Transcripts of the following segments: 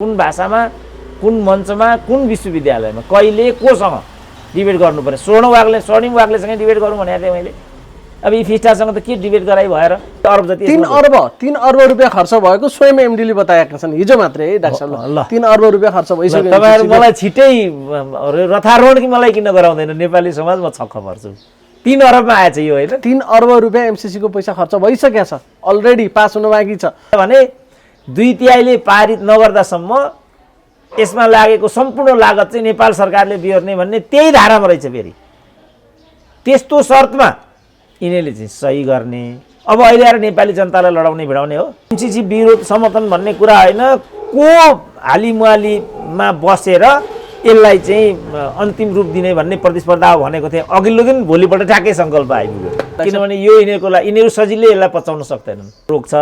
कुन भाषामा कुन मञ्चमा कुन विश्वविद्यालयमा कहिले कोसँग डिबेट गर्नुपर्ने स्वर्णिम वाग्लेसँगै डिबेट गरौँ भनेको थिएँ मैले। अब यी फिस्टासँग त के डिबेट गराइ भएर अरब जति 3 अर्ब रुपियाँ खर्च भएको स्वयं एमडीले बताएका छन् हिजो मात्रै है डाक्टर साहब। 3 अर्ब रुपियाँ खर्च भइसक्यो। तपाईहरु मलाई छिटै रथारोहण कि मलाई किन गराउँदैन? नेपाली समाज म छक्क पर्छु। 3 अरबमा आएछ यो हैन। 3 अर्ब रुपियाँ एमसीसी को पैसा खर्च भइसकेको छ, अलरेडी पास हुन बाँकी छ भने 2/3 पारित नगर्दासम्म यसमा लागेको सम्पूर्ण लागत चाहिँ नेपाल सरकारले बिहोर्ने भन्ने त्यही धारामा रहेछ। फेरि त्यस्तो शर्तमा यिनीले चाहिँ सही गर्ने। अब अहिले आएर नेपाली जनतालाई लडाउने भिडाउने हो। एमसीसी विरोध समर्थन भन्ने कुरा हैन, को हालिमुहालीमा बसेर यसलाई चाहिँ अन्तिम रूप दिने भन्ने प्रतिस्पर्धा हो भनेको थिए। अघिल्लो दिन भोलिपल्ट ठ्याक्कै सङ्कल्प आइपुग्यो। किनभने यो यिनीहरूको लागि यिनीहरू सजिलै यसलाई पचाउन सक्दैनन्। रोक्छ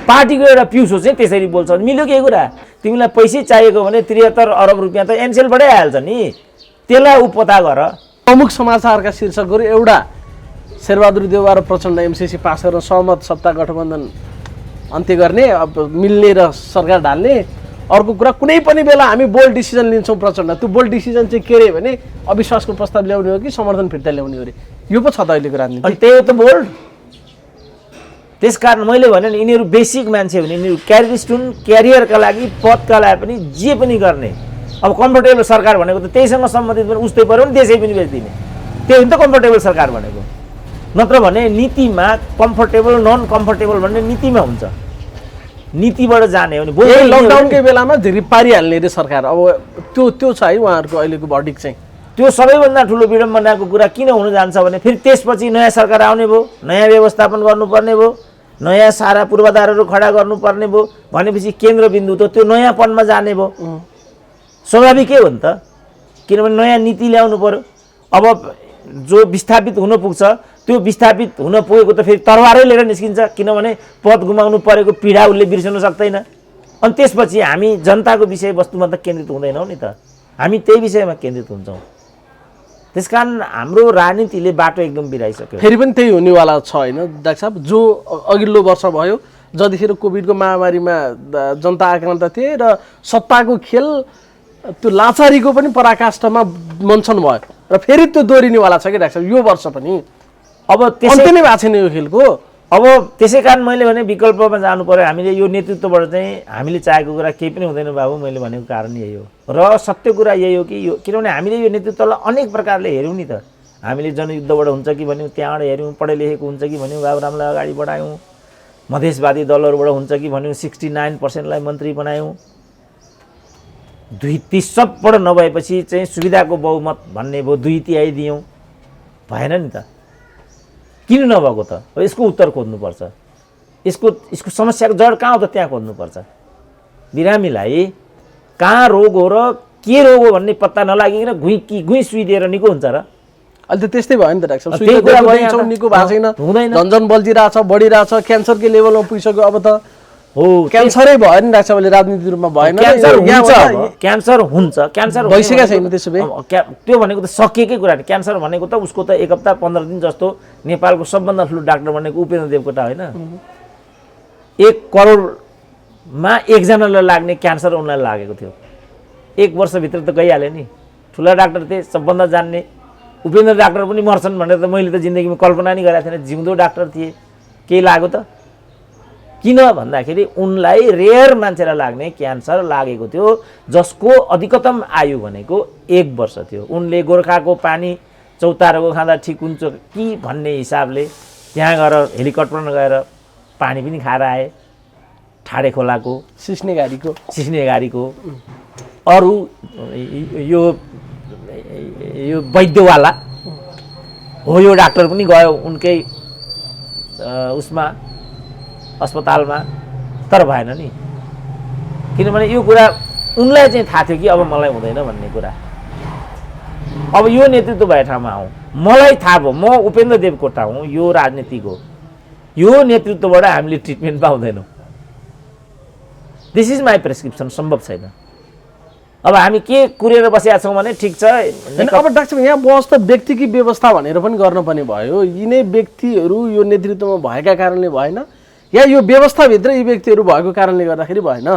पार्टीको एउटा पिउसो चाहिँ त्यसरी बोल्छ। मिल्यो के कुरा? तिमीलाई पैसै चाहिएको भने 73 अरब रुपियाँ त एनसेलबाटै आइहाल्छ नि, त्यसलाई उपता गर। प्रमुख समाचारका शीर्षकहरू एउटा शेरबहादुर देउवा र प्रचण्ड एमसीसी पास गरेर सहमत सत्ता गठबन्धन अन्त्य गर्ने, अब मिल्ने र सरकार ढाल्ने। अर्को कुरा कुनै पनि बेला हामी बोल्ड डिसिजन लिन्छौँ प्रचण्ड। त्यो बोल्ड डिसिजन चाहिँ के रे भने अविश्वासको प्रस्ताव ल्याउने हो कि समर्थन फिर्ता ल्याउने हो रे। यो पो छ त अहिलेको राजनीति। अनि त्यही हो त बोल्ड। त्यसकारण मैले भने नि यिनीहरू बेसिक मान्छे हो भने यिनीहरू क्यारियरका लागि पदका लागि पनि जे पनि गर्ने। अब कम्फर्टेबल सरकार भनेको त त्यहीसँग सम्बन्धित पनि उस्तै पऱ्यो भने देशै पनि बेच्दिने। त्यही हो नि त कम्फर्टेबल सरकार भनेको। नत्र भने नीतिमा कम्फर्टेबल नन कम्फर्टेबल भन्ने नीतिमा हुन्छ, नीतिबाट जाने हो नि। लकडाउनकै बेलामा धेरै पारिहाल्ने रे सरकार। अब त्यो छ है उहाँहरूको अहिलेको भर्डिक चाहिँ। त्यो सबैभन्दा ठुलो विडम्बनाको कुरा किन हुन जान्छ भने फेरि त्यसपछि नयाँ सरकार आउने भयो, नयाँ व्यवस्थापन गर्नुपर्ने भयो, नयाँ सारा पूर्वाधारहरू खडा गर्नुपर्ने भयो भनेपछि केन्द्रबिन्दु त त्यो नयाँपनमा जाने भयो। स्वाभाविकै हो नि त, किनभने नयाँ नीति ल्याउनु पर्यो। अब जो विस्थापित हुन पुग्छ त्यो विस्थापित हुन पुगेको त फेरि तरवारै लिएर निस्किन्छ, किनभने पद गुमाउनु परेको पीडा उसले बिर्सन सक्दैन। अनि त्यसपछि हामी जनताको विषयवस्तुमा त केन्द्रित हुँदैनौँ नि त, हामी त्यही विषयमा केन्द्रित हुन्छौँ। त्यसकारण हाम्रो राजनीतिले बाटो एकदम बिराइसक्यो। फेरि पनि त्यही हुनेवाला छ होइन डाक्टर साहब? जो अघिल्लो वर्ष भयो जतिखेर कोभिडको महामारीमा जनता आक्रान्त थिए र सत्ताको खेल त्यो लाचारीको पनि पराकाष्ठमा मञ्चन भयो र फेरि त्यो दोहोरिनेवाला छ कि डाक्टर साहब यो वर्ष पनि। अब त्यसै नै भएको छैन यो खेलको। अब त्यसै कारण मैले भने विकल्पमा जानु पर्यो। हामीले यो नेतृत्वबाट चाहिँ हामीले चाहेको कुरा केही पनि हुँदैन बाबु, मैले भनेको कारण यही हो। र सत्य कुरा यही हो कि यो किनभने हामीले यो नेतृत्वलाई अनेक प्रकारले हेऱ्यौँ नि त। हामीले जनयुद्धबाट हुन्छ कि भन्यौँ, त्यहाँबाट हेऱ्यौँ, पढे लेखेको हुन्छ कि भन्यौँ, बाबुरामलाई अगाडि बढायौँ, मधेसवादी दलहरूबाट हुन्छ कि भन्यौँ, 69% मन्त्री बनायौँ। 2/3 सबबाट नभएपछि चाहिँ सुविधाको बहुमत भन्ने भयो, 2/3 दियौँ, भएन नि त। किन नभएको त? यसको उत्तर खोज्नुपर्छ। यसको समस्याको जड कहाँ हो त त्यहाँ खोज्नुपर्छ। बिरामीलाई कहाँ रोग हो र के रोग हो भन्ने पत्ता नलागिकन घुइँ सुई दिएर निको हुन्छ र? अहिले त त्यस्तै भयो नि त डाक्टर साहब। निको भएको छैन, झन्झन बल्झिरहेछ, बढिरहेछ, क्यान्सरकै लेभलमा पुगिसक्यो। अब त हो क्यान्सरै भयो नि डाक्टर साहबले राजनीति रूपमा भएन। क्यान्सर हुन्छ, क्यान्सर भइसकेको छैन त्यसो भए। त्यो भनेको त सकिएकै कुरा नि। क्यान्सर भनेको त उसको त 1 हप्ता 15 दिन जस्तो नेपालको सबभन्दा ठुलो डाक्टर भनेको उपेन्द्र देवकोटा होइन। 1 करोडमा 1 जनालाई लाग्ने क्यान्सर उनलाई लागेको थियो। 1 वर्षभित्र त गइहाल्यो नि। ठुला डाक्टर थिए, सबभन्दा जान्ने। उपेन्द्र डाक्टर पनि मर्छन् भनेर त मैले त जिन्दगीमा कल्पना नै गरेको थिएन। जिउँदो डाक्टर थिए, केही लाग्यो त? किन भन्दाखेरि उनलाई रेयर मान्छेलाई लाग्ने क्यान्सर लागेको थियो, जसको अधिकतम आयु भनेको 1 वर्ष थियो। उनले गोर्खाको पानी चौतारोको खाँदा ठिक हुन्छ कि भन्ने हिसाबले त्यहाँ गएर हेलिकप्टरमा गएर पानी पनि खाएर आए। ठाडे खोलाको, सिस्ने गाडीको अरू यो वैद्यवाला हो, यो डाक्टर पनि गयो उनकै उसमा अस्पतालमा, तर भएन नि। किनभने यो कुरा उनलाई चाहिँ थाहा थियो कि अब मलाई हुँदैन भन्ने कुरा। अब यो नेतृत्व भए ठाउँमा आउँ, मलाई थाहा भयो म उपेन्द्र देवकोटा हुँ, यो राजनीतिक हो, यो नेतृत्वबाट हामीले ट्रिटमेन्ट पाउँदैनौँ। This is my prescription. सम्भव छैन। अब हामी के कुरेर बसेका छौँ भने ठिक छ। अब डाक्टर यहाँ बस त व्यक्तिकी व्यवस्था भनेर पनि गर्नुपर्ने भयो। यिनै व्यक्तिहरू यो नेतृत्वमा भएका कारणले भएन, या यो व्यवस्थाभित्र यी व्यक्तिहरू भएको कारणले गर्दाखेरि भएन?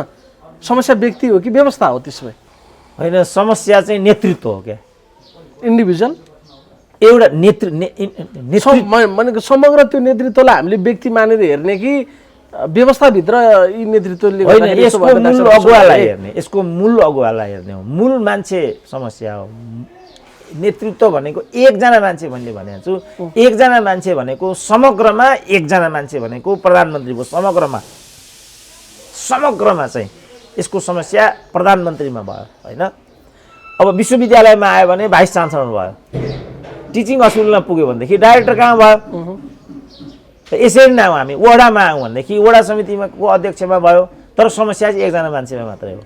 समस्या व्यक्ति हो कि व्यवस्था हो त्यसमै? होइन, समस्या चाहिँ नेतृत्व हो क्या। इन्डिभिजुअल एउटा भनेको समग्र त्यो नेतृत्वलाई हामीले व्यक्ति मानेर हेर्ने कि व्यवस्थाभित्र यी नेतृत्वले होइन, गर्दाखेरि यसको यसो गर्दा मूल डाक्टर अगुवालाई हेर्ने, यसको मूल अगुवालाई हेर्ने हो। मूल मान्छे समस्या हो। नेतृत्व भनेको एकजना मान्छे भन्ने भनेको छु। एकजना मान्छे भनेको समग्रमा, एकजना मान्छे भनेको प्रधानमन्त्रीको समग्रमा चाहिँ यसको समस्या प्रधानमन्त्रीमा भयो होइन। अब विश्वविद्यालयमा आयो भने भाइस चान्सलर भयो, टिचिङ हस्पिटलमा पुग्यो भनेदेखि डाइरेक्टर कहाँ भयो। यसरी नै हामी वडामा आयौँ भनेदेखि वडा समितिमा को अध्यक्षमा भयो, तर समस्या चाहिँ एकजना मान्छेमा मात्रै हो।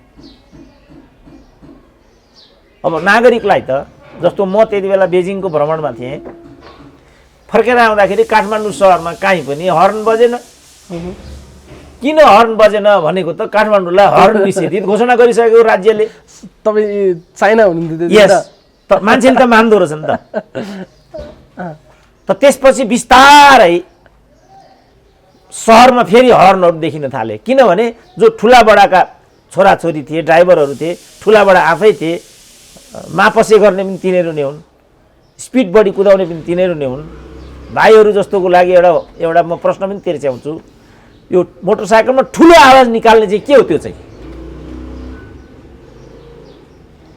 अब नागरिकलाई त जस्तो म त्यति बेला बेजिङको भ्रमणमा थिएँ, फर्केर आउँदाखेरि काठमाडौँ सहरमा कहीँ पनि हर्न बजेन। किन हर्न बजेन भनेको त काठमाडौँलाई हर्न निषेधित घोषणा गरिसकेको राज्यले। तपाईँ चाइना हुनुहुन्थ्यो यस, त मान्छेले त मान्दो रहेछ नि त। त्यसपछि बिस्तारै सहरमा फेरि हर्नहरू देखिन थाले। किनभने जो ठुला बडाका छोराछोरी थिए, ड्राइभरहरू थिए, ठुला बडा आफै थिए, मापसे गर्ने पनि तिनीहरू नै हुन्, स्पिड बडी कुदाउने पनि तिनीहरू नै हुन्। भाइहरू जस्तोको लागि एउटा म प्रश्न पनि तिर्स्याउँछु, यो मोटरसाइकलमा ठुलो आवाज निकाल्ने चाहिँ के हो? त्यो चाहिँ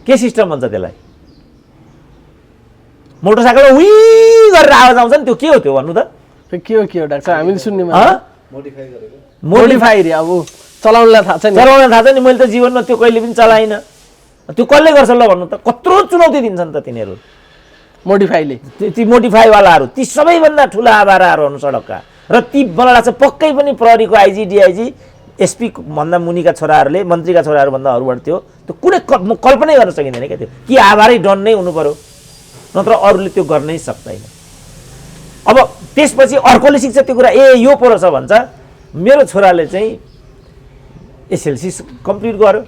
के सिस्टम भन्छ त्यसलाई? मोटरसाइकलमा उही गरेर आवाज आउँछ नि, त्यो के हो? त्यो भन्नु त के हो डाक्टर? हामीले सुन्ने मोडिफाई रे अब चलाउनलाई थाहा छ नि। चलाउन थाहा छ नि, मैले त जीवनमा त्यो कहिले पनि चलाइनँ। त्यो कसले गर्छ ल भन्नु त? कत्रो चुनौती दिन्छन् त तिनीहरू मोडिफाईले। ती मोडिफाईवालाहरू ती सबैभन्दा ठुला आवाराहरू हुन् सडकका। र ती मलाई लाग्छ पक्कै पनि प्रहरीको आइजी, डिआइजी, एसपी भन्दा मुनिका छोराहरूले, मन्त्रीका छोराहरूभन्दा अरूबाट थियो। त्यो कुनै कल्पनै गर्न सकिँदैन क्या। त्यो कि आभारै डन नै हुनु पर्यो, नत्र अरूले त्यो गर्नै सक्दैन। अब त्यसपछि अर्कोले सिक्छ त्यो कुरा, यो पो रहेछ भन्छ। मेरो छोराले चाहिँ एसएलसी कम्प्लिट गर्यो।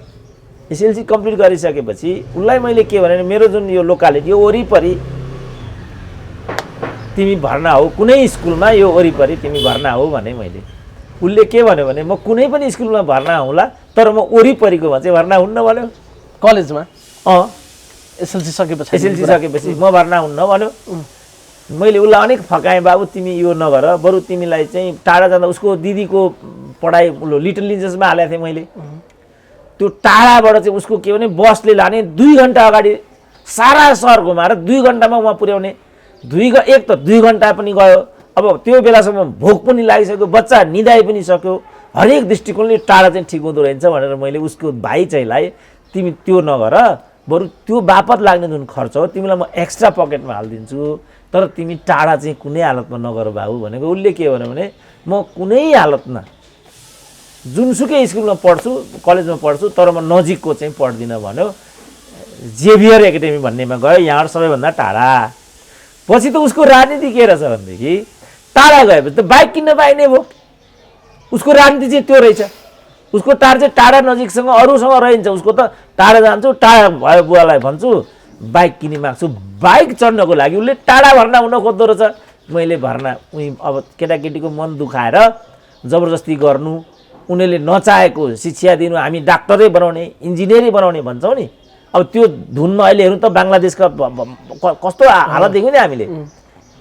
एसएलसी कम्प्लिट गरिसकेपछि उसलाई मैले के भने, मेरो जुन यो लोकालिटी यो वरिपरि तिमी भर्ना हो, कुनै स्कुलमा यो वरिपरि तिमी भर्ना हो भने मैले। उसले के भन्यो भने, म कुनै पनि स्कुलमा भर्ना हुँला, तर म वरिपरिकोमा चाहिँ भर्ना हुन्न भन्यो। कलेजमा एसएलसी सकेपछि म भर्ना हुन्न भन्यो। मैले उसलाई अनेक फकाएँ, बाबु तिमी यो नगर, बरु तिमीलाई चाहिँ टाढा जाँदा, उसको दिदीको पढाइ लिटल लिन्जेसमा हालेको थिएँ मैले। त्यो टाढाबाट चाहिँ उसको के भने बसले लाने 2 घन्टा अगाडि सारा सहर घुमाएर 2 घन्टामा उहाँ पुर्याउने। एक त 2 घन्टा पनि गयो। अब त्यो बेलासम्म भोक पनि लागिसक्यो, बच्चा निदाइ पनि सक्यो। हरेक दृष्टिकोणले टाढा चाहिँ ठिक हुँदो रहेछ भनेर मैले उसको भाइ चाहिँलाई, तिमी त्यो नगर, बरु त्यो बापत लाग्ने जुन खर्च हो तिमीलाई म एक्स्ट्रा पकेटमा हालिदिन्छु, तर तिमी टाढा चाहिँ कुनै हालतमा नगर बाबु भनेको। उसले के भन्यो भने, म कुनै हालतमा जुनसुकै स्कुलमा पढ्छु, कलेजमा पढ्छु, तर म नजिकको चाहिँ पढ्दिनँ भन्यो। जेभियर एकाडेमी भन्नेमा गयो, यहाँ सबैभन्दा टाढा। पछि त उसको राजनीति के रहेछ भनेदेखि, टाढा गएपछि त बाइक किन्न पाइने भयो। उसको राजनीति चाहिँ त्यो रहेछ। उसको टार्गेट टाढा नजिकसँग अरूसँग रहन्छ। उसको त टाढा जान्छु, टाढा भयो बुवालाई भन्छु बाइक किनी माग्छु। बाइक चढ्नको लागि उसले टाढा भर्ना हुन खोज्दो रहेछ। मैले भर्ना अब केटाकेटीको मन दुखाएर जबरजस्ती गर्नु, उनीहरूले नचाहेको शिक्षा दिनु, हामी डाक्टरै बनाउने, इन्जिनियरै बनाउने भन्छौँ नि। अब त्यो धुनमा अहिले हेर्नु त बङ्गलादेशका कस्तो हालत देख्यौँ नि हामीले।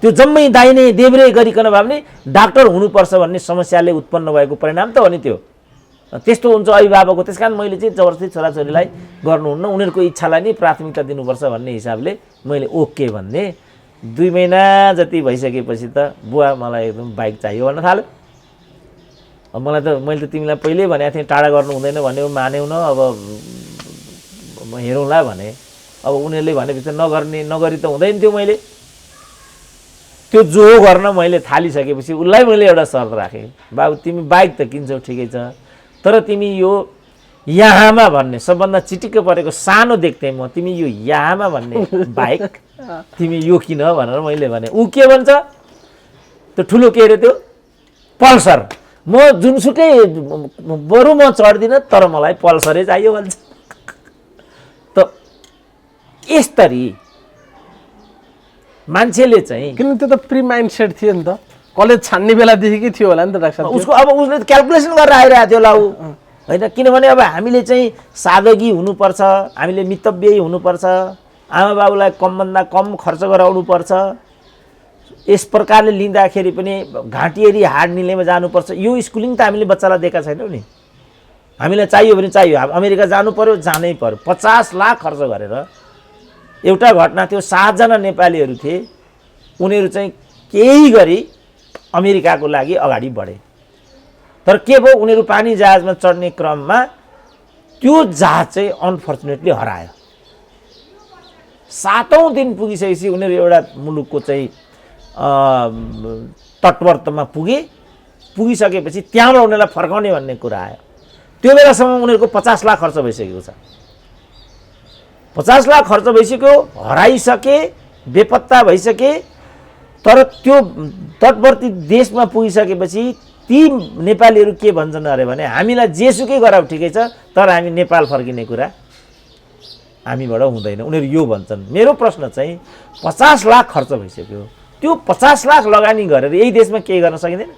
त्यो जम्मै दाहिने देब्रे गरिकन भए पनि डाक्टर हुनुपर्छ भन्ने समस्याले उत्पन्न भएको परिणाम त हो नि त्यो। त्यस्तो हुन्छ अभिभावकको। त्यस कारण मैले चाहिँ जबरजस्ती छोराछोरीलाई गर्नुहुन्न, उनीहरूको इच्छालाई नै प्राथमिकता दिनुपर्छ भन्ने हिसाबले मैले ओके भन्ने। 2 महिना जति भइसकेपछि त बुवा मलाई एकदम बाइक चाहियो भन्न थाल्यो। अब मैले त तिमीलाई पहिल्यै भनेको थिएँ टाढा गर्नु हुँदैन भन्यो, मान्यौ न। अब हेरौँला भने। अब उनीहरूले भनेपछि नगरी त हुँदैन थियो। मैले त्यो जो गर्न मैले थालिसकेपछि उसलाई मैले एउटा शर्त राखेँ, बाबु तिमी बाइक त किन्छौ ठिकै छ, तर तिमी यो याहामा भन्ने सबभन्दा चिटिक्क परेको सानो देख्थेँ म, तिमी यो याहामा भन्ने बाइक तिमी यो किन भनेर मैले भने। ऊ के भन्छ, त्यो ठुलो के अरे त्यो पल्सर। म जुनसुकै बरु म चढ्दिनँ, तर मलाई पल्सरै चाहियो भन्छ। त यसरी मान्छेले चाहिँ, किन त्यो त प्री माइन्ड सेट थियो नि त, कलेज छान्ने बेलादेखिकै थियो होला नि त डाक्टर। उसले क्यालकुलेसन गरेर आइरहेको थियो होला। ऊ होइन। किनभने अब हामीले चाहिँ सादगी हुनुपर्छ, हामीले मितव्ययी हुनुपर्छ, आमा बाबुलाई कमभन्दा कम खर्च गराउनुपर्छ, यस प्रकारले लिँदाखेरि पनि घाँटिएरी हाड निलेमा जानुपर्छ। यो स्कुलिङ त हामीले बच्चालाई दिएका छैनौँ नि। हामीलाई चाहियो भने चाहियो, अमेरिका जानु पर्यो, जानै पर्यो। 50 लाख खर्च गरेर एउटा घटना थियो, 7 जना नेपालीहरू थिए, उनीहरू चाहिँ केही गरी अमेरिकाको लागि अगाडि बढे। तर के भयो, उनीहरू पानी जहाजमा चढ्ने क्रममा त्यो जहाज चाहिँ अनफर्चुनेटली हरायो। 7औं दिन पुगिसकेपछि उनीहरू एउटा मुलुकको चाहिँ तटवर्तमा पुगिसकेपछि त्यहाँबाट उनीहरूलाई फर्काउने भन्ने कुरा आयो। त्यो बेलासम्म उनीहरूको 50 लाख खर्च भइसकेको छ। 50 लाख खर्च भइसक्यो, हराइसके, बेपत्ता भइसके। तर त्यो तटवर्ती देशमा पुगिसकेपछि ती नेपालीहरू के भन्छन् अरे भने हामीलाई जेसुकै गराउ ठिकै छ, तर हामी नेपाल फर्किने कुरा हामीबाट हुँदैन, उनीहरू यो भन्छन्। मेरो प्रश्न चाहिँ 50 लाख खर्च भइसक्यो, त्यो 50 लाख लगानी गरेर यही देशमा केही गर्न सकिँदैन?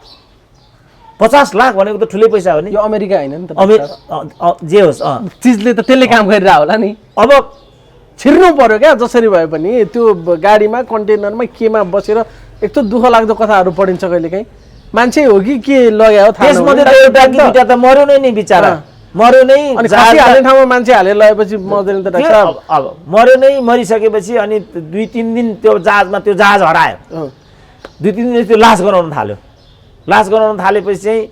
50 लाख भनेको त ठुलै पैसा हो नि। यो अमेरिका होइन नि त, जे होस्, चिजले त त्यसले काम गरिरह होला नि। अब छिर्नु पर्यो क्या जसरी भए पनि। त्यो गाडीमा कन्टेनरमा केमा बसेर एक त दुःख लाग्दो कथाहरू पढिन्छ कहिलेकाहीँ। मान्छे हो कि के लगायो थाहा त्यसमध्ये त एउटा कि दुईटा त मर्यो नै नि बिचारा, मर्यो नै। अनि खसी हाल्ने ठाउँमा मान्छे हालेर लगेपछि मर्दैन त डाक्टर साहब। अब मर्यो नै, मरिसकेपछि अनि 2-3 दिन त्यो जहाजमा त्यो जहाज हरायो। 2-3 दिन त्यो लास गराउन थाल्यो। लास गराउन थालेपछि चाहिँ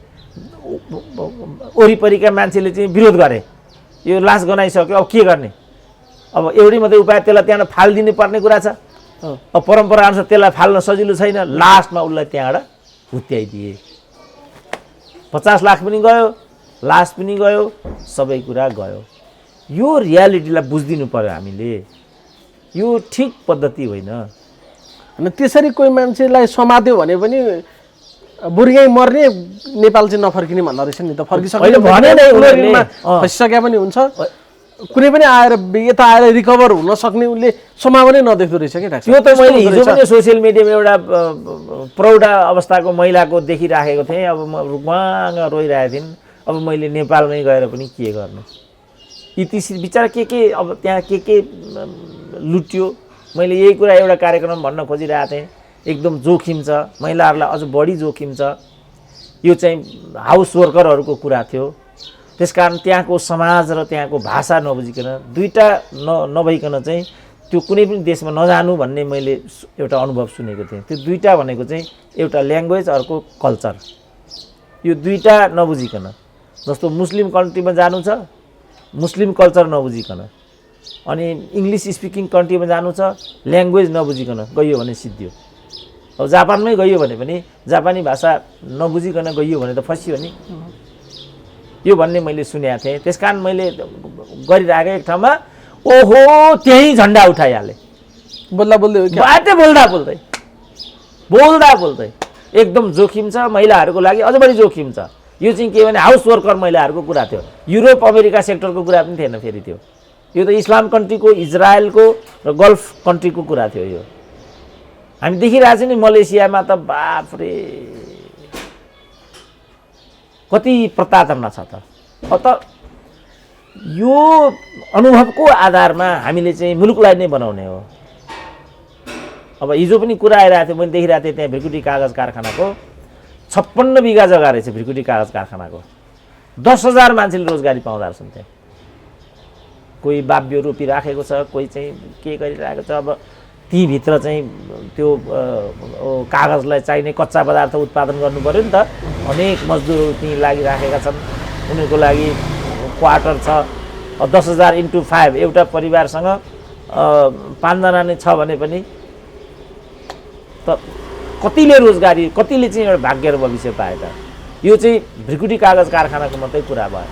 वरिपरिका मान्छेले चाहिँ विरोध गरे, यो लास गनाइसक्यो, अब के गर्ने? अब एउटै मात्रै उपाय, त्यसलाई त्यहाँ फालिदिनु पर्ने कुरा छ। अब परम्परा अनुसार त्यसलाई फाल्न सजिलो छैन। लास्टमा उसलाई त्यहाँबाट हुत्याइदिए। 50 लाख पनि गयो, लास पनि गयो, सबै कुरा गयो। यो रियालिटीलाई बुझिदिनु पर्यो हामीले। यो ठिक पद्धति होइन। अनि त्यसरी कोही मान्छेलाई समात्यो भने पनि बुर्गै मर्ने, नेपाल चाहिँ नफर्किने भन्दा रहेछ नि त। फर्किसक्यो भने नै उनीहरूले फसिसके पनि हुन्छ। कुनै पनि आएर यता आएर रिकभर हुन सक्ने उसले सम्भावनै नदेख्दो रहेछ कि डाक्टर। त्यो त मैले हिजो पनि सोसियल मिडियामा एउटा प्रौढ अवस्थाको महिलाको देखिराखेको थिएँ। अब म रुवाङ रोइरहेको थिइन्। अब मैले नेपालमै गएर पनि के गर्नु? इतिश्री बिचरा के अब त्यहाँ के लुट्यो। मैले यही कुरा एउटा कार्यक्रम भन्न खोजिरहेको थिएँ। एकदम जोखिम छ, महिलाहरूलाई अझ बढी जोखिम छ। यो चाहिँ हाउस वर्करहरूको कुरा थियो। त्यसकारण त्यहाँको समाज र त्यहाँको भाषा नबुझिकन, दुईटा नभइकन चाहिँ त्यो कुनै पनि देशमा नजानु भन्ने मैले एउटा अनुभव सुनेको थिएँ। त्यो दुईटा भनेको चाहिँ एउटा ल्याङ्ग्वेज, अर्को कल्चर। यो दुईटा नबुझिकन, जस्तो मुस्लिम कन्ट्रीमा जानु छ, मुस्लिम कल्चर नबुझिकन, अनि इङ्ग्लिस स्पिकिङ कन्ट्रीमा जानु छ, ल्याङ्ग्वेज नबुझिकन गइयो भने सिद्धियो। अब जापानमै गइयो भने पनि जापानी भाषा नबुझिकन गइयो भने त फसियो नि। यो भन्ने मैले सुनेको थिएँ। त्यसकारण मैले गरिरहेको एक ठाउँमा ओहो त्यही झन्डा उठाइहालेँ। बोल्दा बोल्दै हो क्या? बाटै बोल्दा बोल्दै एकदम जोखिम छ। महिलाहरूको लागि अझ बढी जोखिम छ। यो चाहिँ के भने हाउस वर्कर महिलाहरूको कुरा थियो। युरोप अमेरिका सेक्टरको कुरा पनि थिएन फेरि त्यो। यो त इस्लाम कन्ट्रीको, इजरायलको र गल्फ कन्ट्रीको कुरा थियो। यो हामी देखिरहेको छौँ नि मलेसियामा त बाफरे कति प्रताडना छ त। त यो अनुभवको आधारमा हामीले चाहिँ मुलुकलाई नै बनाउने हो। अब हिजो पनि कुरा आइरहेको थियो, मैले देखिरहेको थिएँ त्यहाँ भ्रिकुटी कागज कारखानाको 56 बिघा जग्गा रहेछ भ्रिकुटी कागज कारखानाको। 10,000 मान्छेले रोजगारी पाउँदा रहेछन् त्यहाँ। कोही बाब्यो रोपिराखेको छ, कोही चाहिँ के गरिरहेको छ। अब तीभित्र चाहिँ त्यो कागजलाई चाहिने कच्चा पदार्थ उत्पादन गर्नु पर्यो नि त। अनेक मजदुरहरू त्यहीँ लागिराखेका छन्। उनीहरूको लागि क्वार्टर छ। 10,000 × 5 एउटा परिवारसँग 5 जना नै छ भने पनि त कतिले रोजगारी, कतिले चाहिँ एउटा भाग्य र भविष्य पाए त। यो चाहिँ भ्रिकुटी कागज कारखानाको मात्रै कुरा भयो।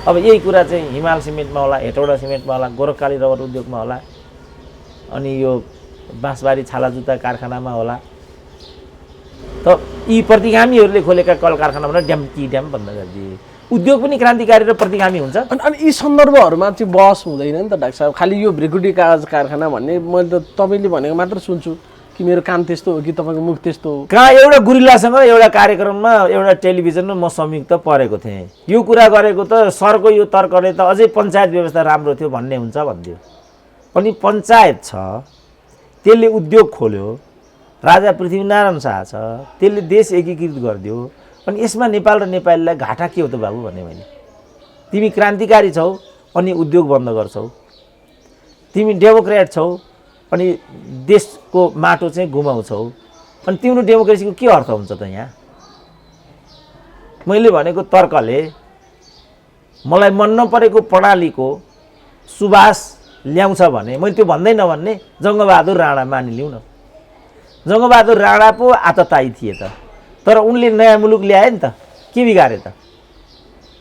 अब यही कुरा चाहिँ हिमाल सिमेन्टमा होला, हेटौडा सिमेन्टमा होला, गोरखकाली रबर उद्योगमा होला, अनि यो बाँसबारी छाला जुत्ता कारखानामा होला। त यी प्रतिगामीहरूले खोलेका कल कारखाना भनेर ड्याम बन्द गरिदिए। उद्योग पनि क्रान्तिकारी र प्रतिगामी हुन्छ। अनि यी सन्दर्भहरूमा चाहिँ बहस हुँदैन नि त डाक्टर साहब। खालि यो भ्रिकुटी कागज कारखाना भन्ने मैले त तपाईँले भनेको मात्र सुन्छु। कि मेरो कान त्यस्तो हो कि तपाईँको मुख त्यस्तो हो? कहाँ एउटा गुरिल्लासँग एउटा कार्यक्रममा एउटा टेलिभिजनमा म संयुक्त परेको थिएँ। यो कुरा गरेको त सरको यो तर्कले त अझै पञ्चायत व्यवस्था राम्रो थियो भन्ने हुन्छ भन्थ्यो। अनि पञ्चायत छ, त्यसले उद्योग खोल्यो, राजा पृथ्वीनारायण शाह छ, त्यसले देश एकीकृत गरिदियो। अनि यसमा नेपाल र नेपालीलाई घाटा के हो त बाबु भने मैले, तिमी क्रान्तिकारी छौ अनि उद्योग बन्द गर्छौ, तिमी डेमोक्रेट छौ अनि देशको माटो चाहिँ गुमाउँछौ, अनि तिम्रो डेमोक्रेसीको के अर्थ हुन्छ त यहाँ? मैले भनेको तर्कले मलाई मन नपरेको प्रणालीको सुवास ल्याउँछ भने मैले त्यो भन्दै नभन्ने जङ्गबहादुर राणा मानिलिउँ न। जङ्गबहादुर राणा पो आततायी थिए त, तर उनले नयाँ मुलुक ल्याए नि त, के बिगारे त?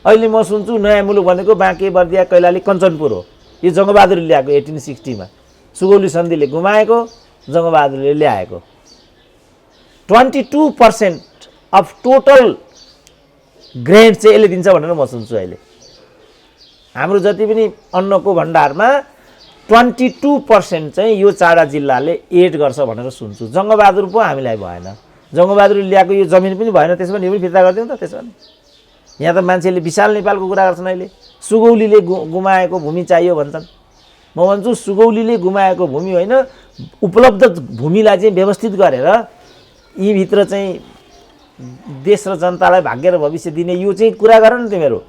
अहिले म सुन्छु नयाँ मुलुक भनेको बाँके बर्दिया कैलाली कञ्चनपुर हो। यो जङ्गबहादुरले ल्याएको 1860 मा सुगौली सन्धिले गुमाएको, जङ्गबहादुरले ल्याएको। 22% अफ टोटल ग्रेड चाहिँ यसले दिन्छ भनेर म सुन्छु। अहिले हाम्रो जति पनि अन्नको भण्डारमा 22% चाहिँ यो चाडा जिल्लाले एड गर्छ भनेर सुन्छु। जङ्गबहादुर पो हामीलाई भएन, जङ्गबहादुरले ल्याएको यो जमिन पनि भएन, त्यसमा नि पनि फिर्ता गरिदिउँ त। त्यसमा यहाँ त मान्छेले विशाल नेपालको कुरा गर्छन्। अहिले सुगौलीले गुमाएको भूमि चाहियो भन्छन्। म भन्छु सुगौलीले गुमाएको भूमि होइन, उपलब्ध भूमिलाई चाहिँ व्यवस्थित गरेर यीभित्र चाहिँ देश र जनतालाई भाग्य र भविष्य दिने यो चाहिँ कुरा गर न तिमीहरू।